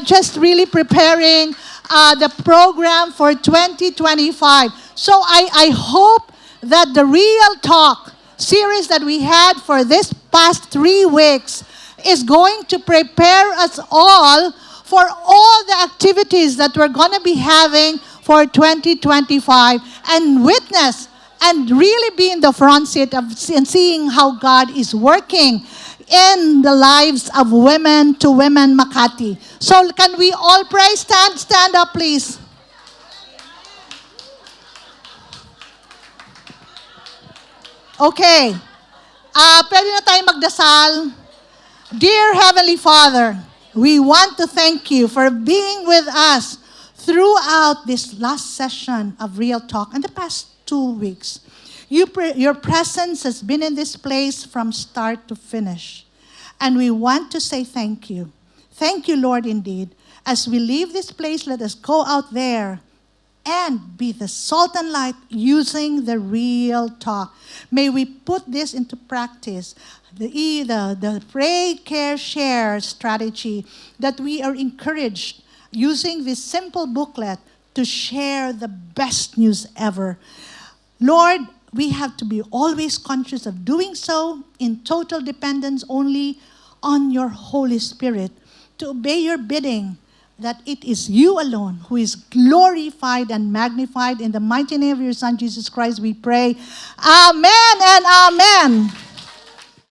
just really preparing the program for 2025. So I hope that the Real Talk series that we had for this past 3 weeks is going to prepare us all for all the activities that we're going to be having for 2025 and witness and really be in the front seat of seeing how God is working in the lives of Women to Women Makati. So can we all pray? Stand up, please. Okay. Pwede na tayo magdasal. Dear Heavenly Father, we want to thank you for being with us throughout this last session of Real Talk and the past 2 weeks. Your presence has been in this place from start to finish. And we want to say thank you. Thank you, Lord, indeed. As we leave this place, let us go out there and be the salt and light using the real talk. May we put this into practice. The pray, care, share strategy, that we are encouraged using this simple booklet to share the best news ever. Lord, we have to be always conscious of doing so in total dependence only on your Holy Spirit, to obey your bidding, that it is you alone who is glorified and magnified. In the mighty name of your Son, Jesus Christ, we pray. Amen and amen.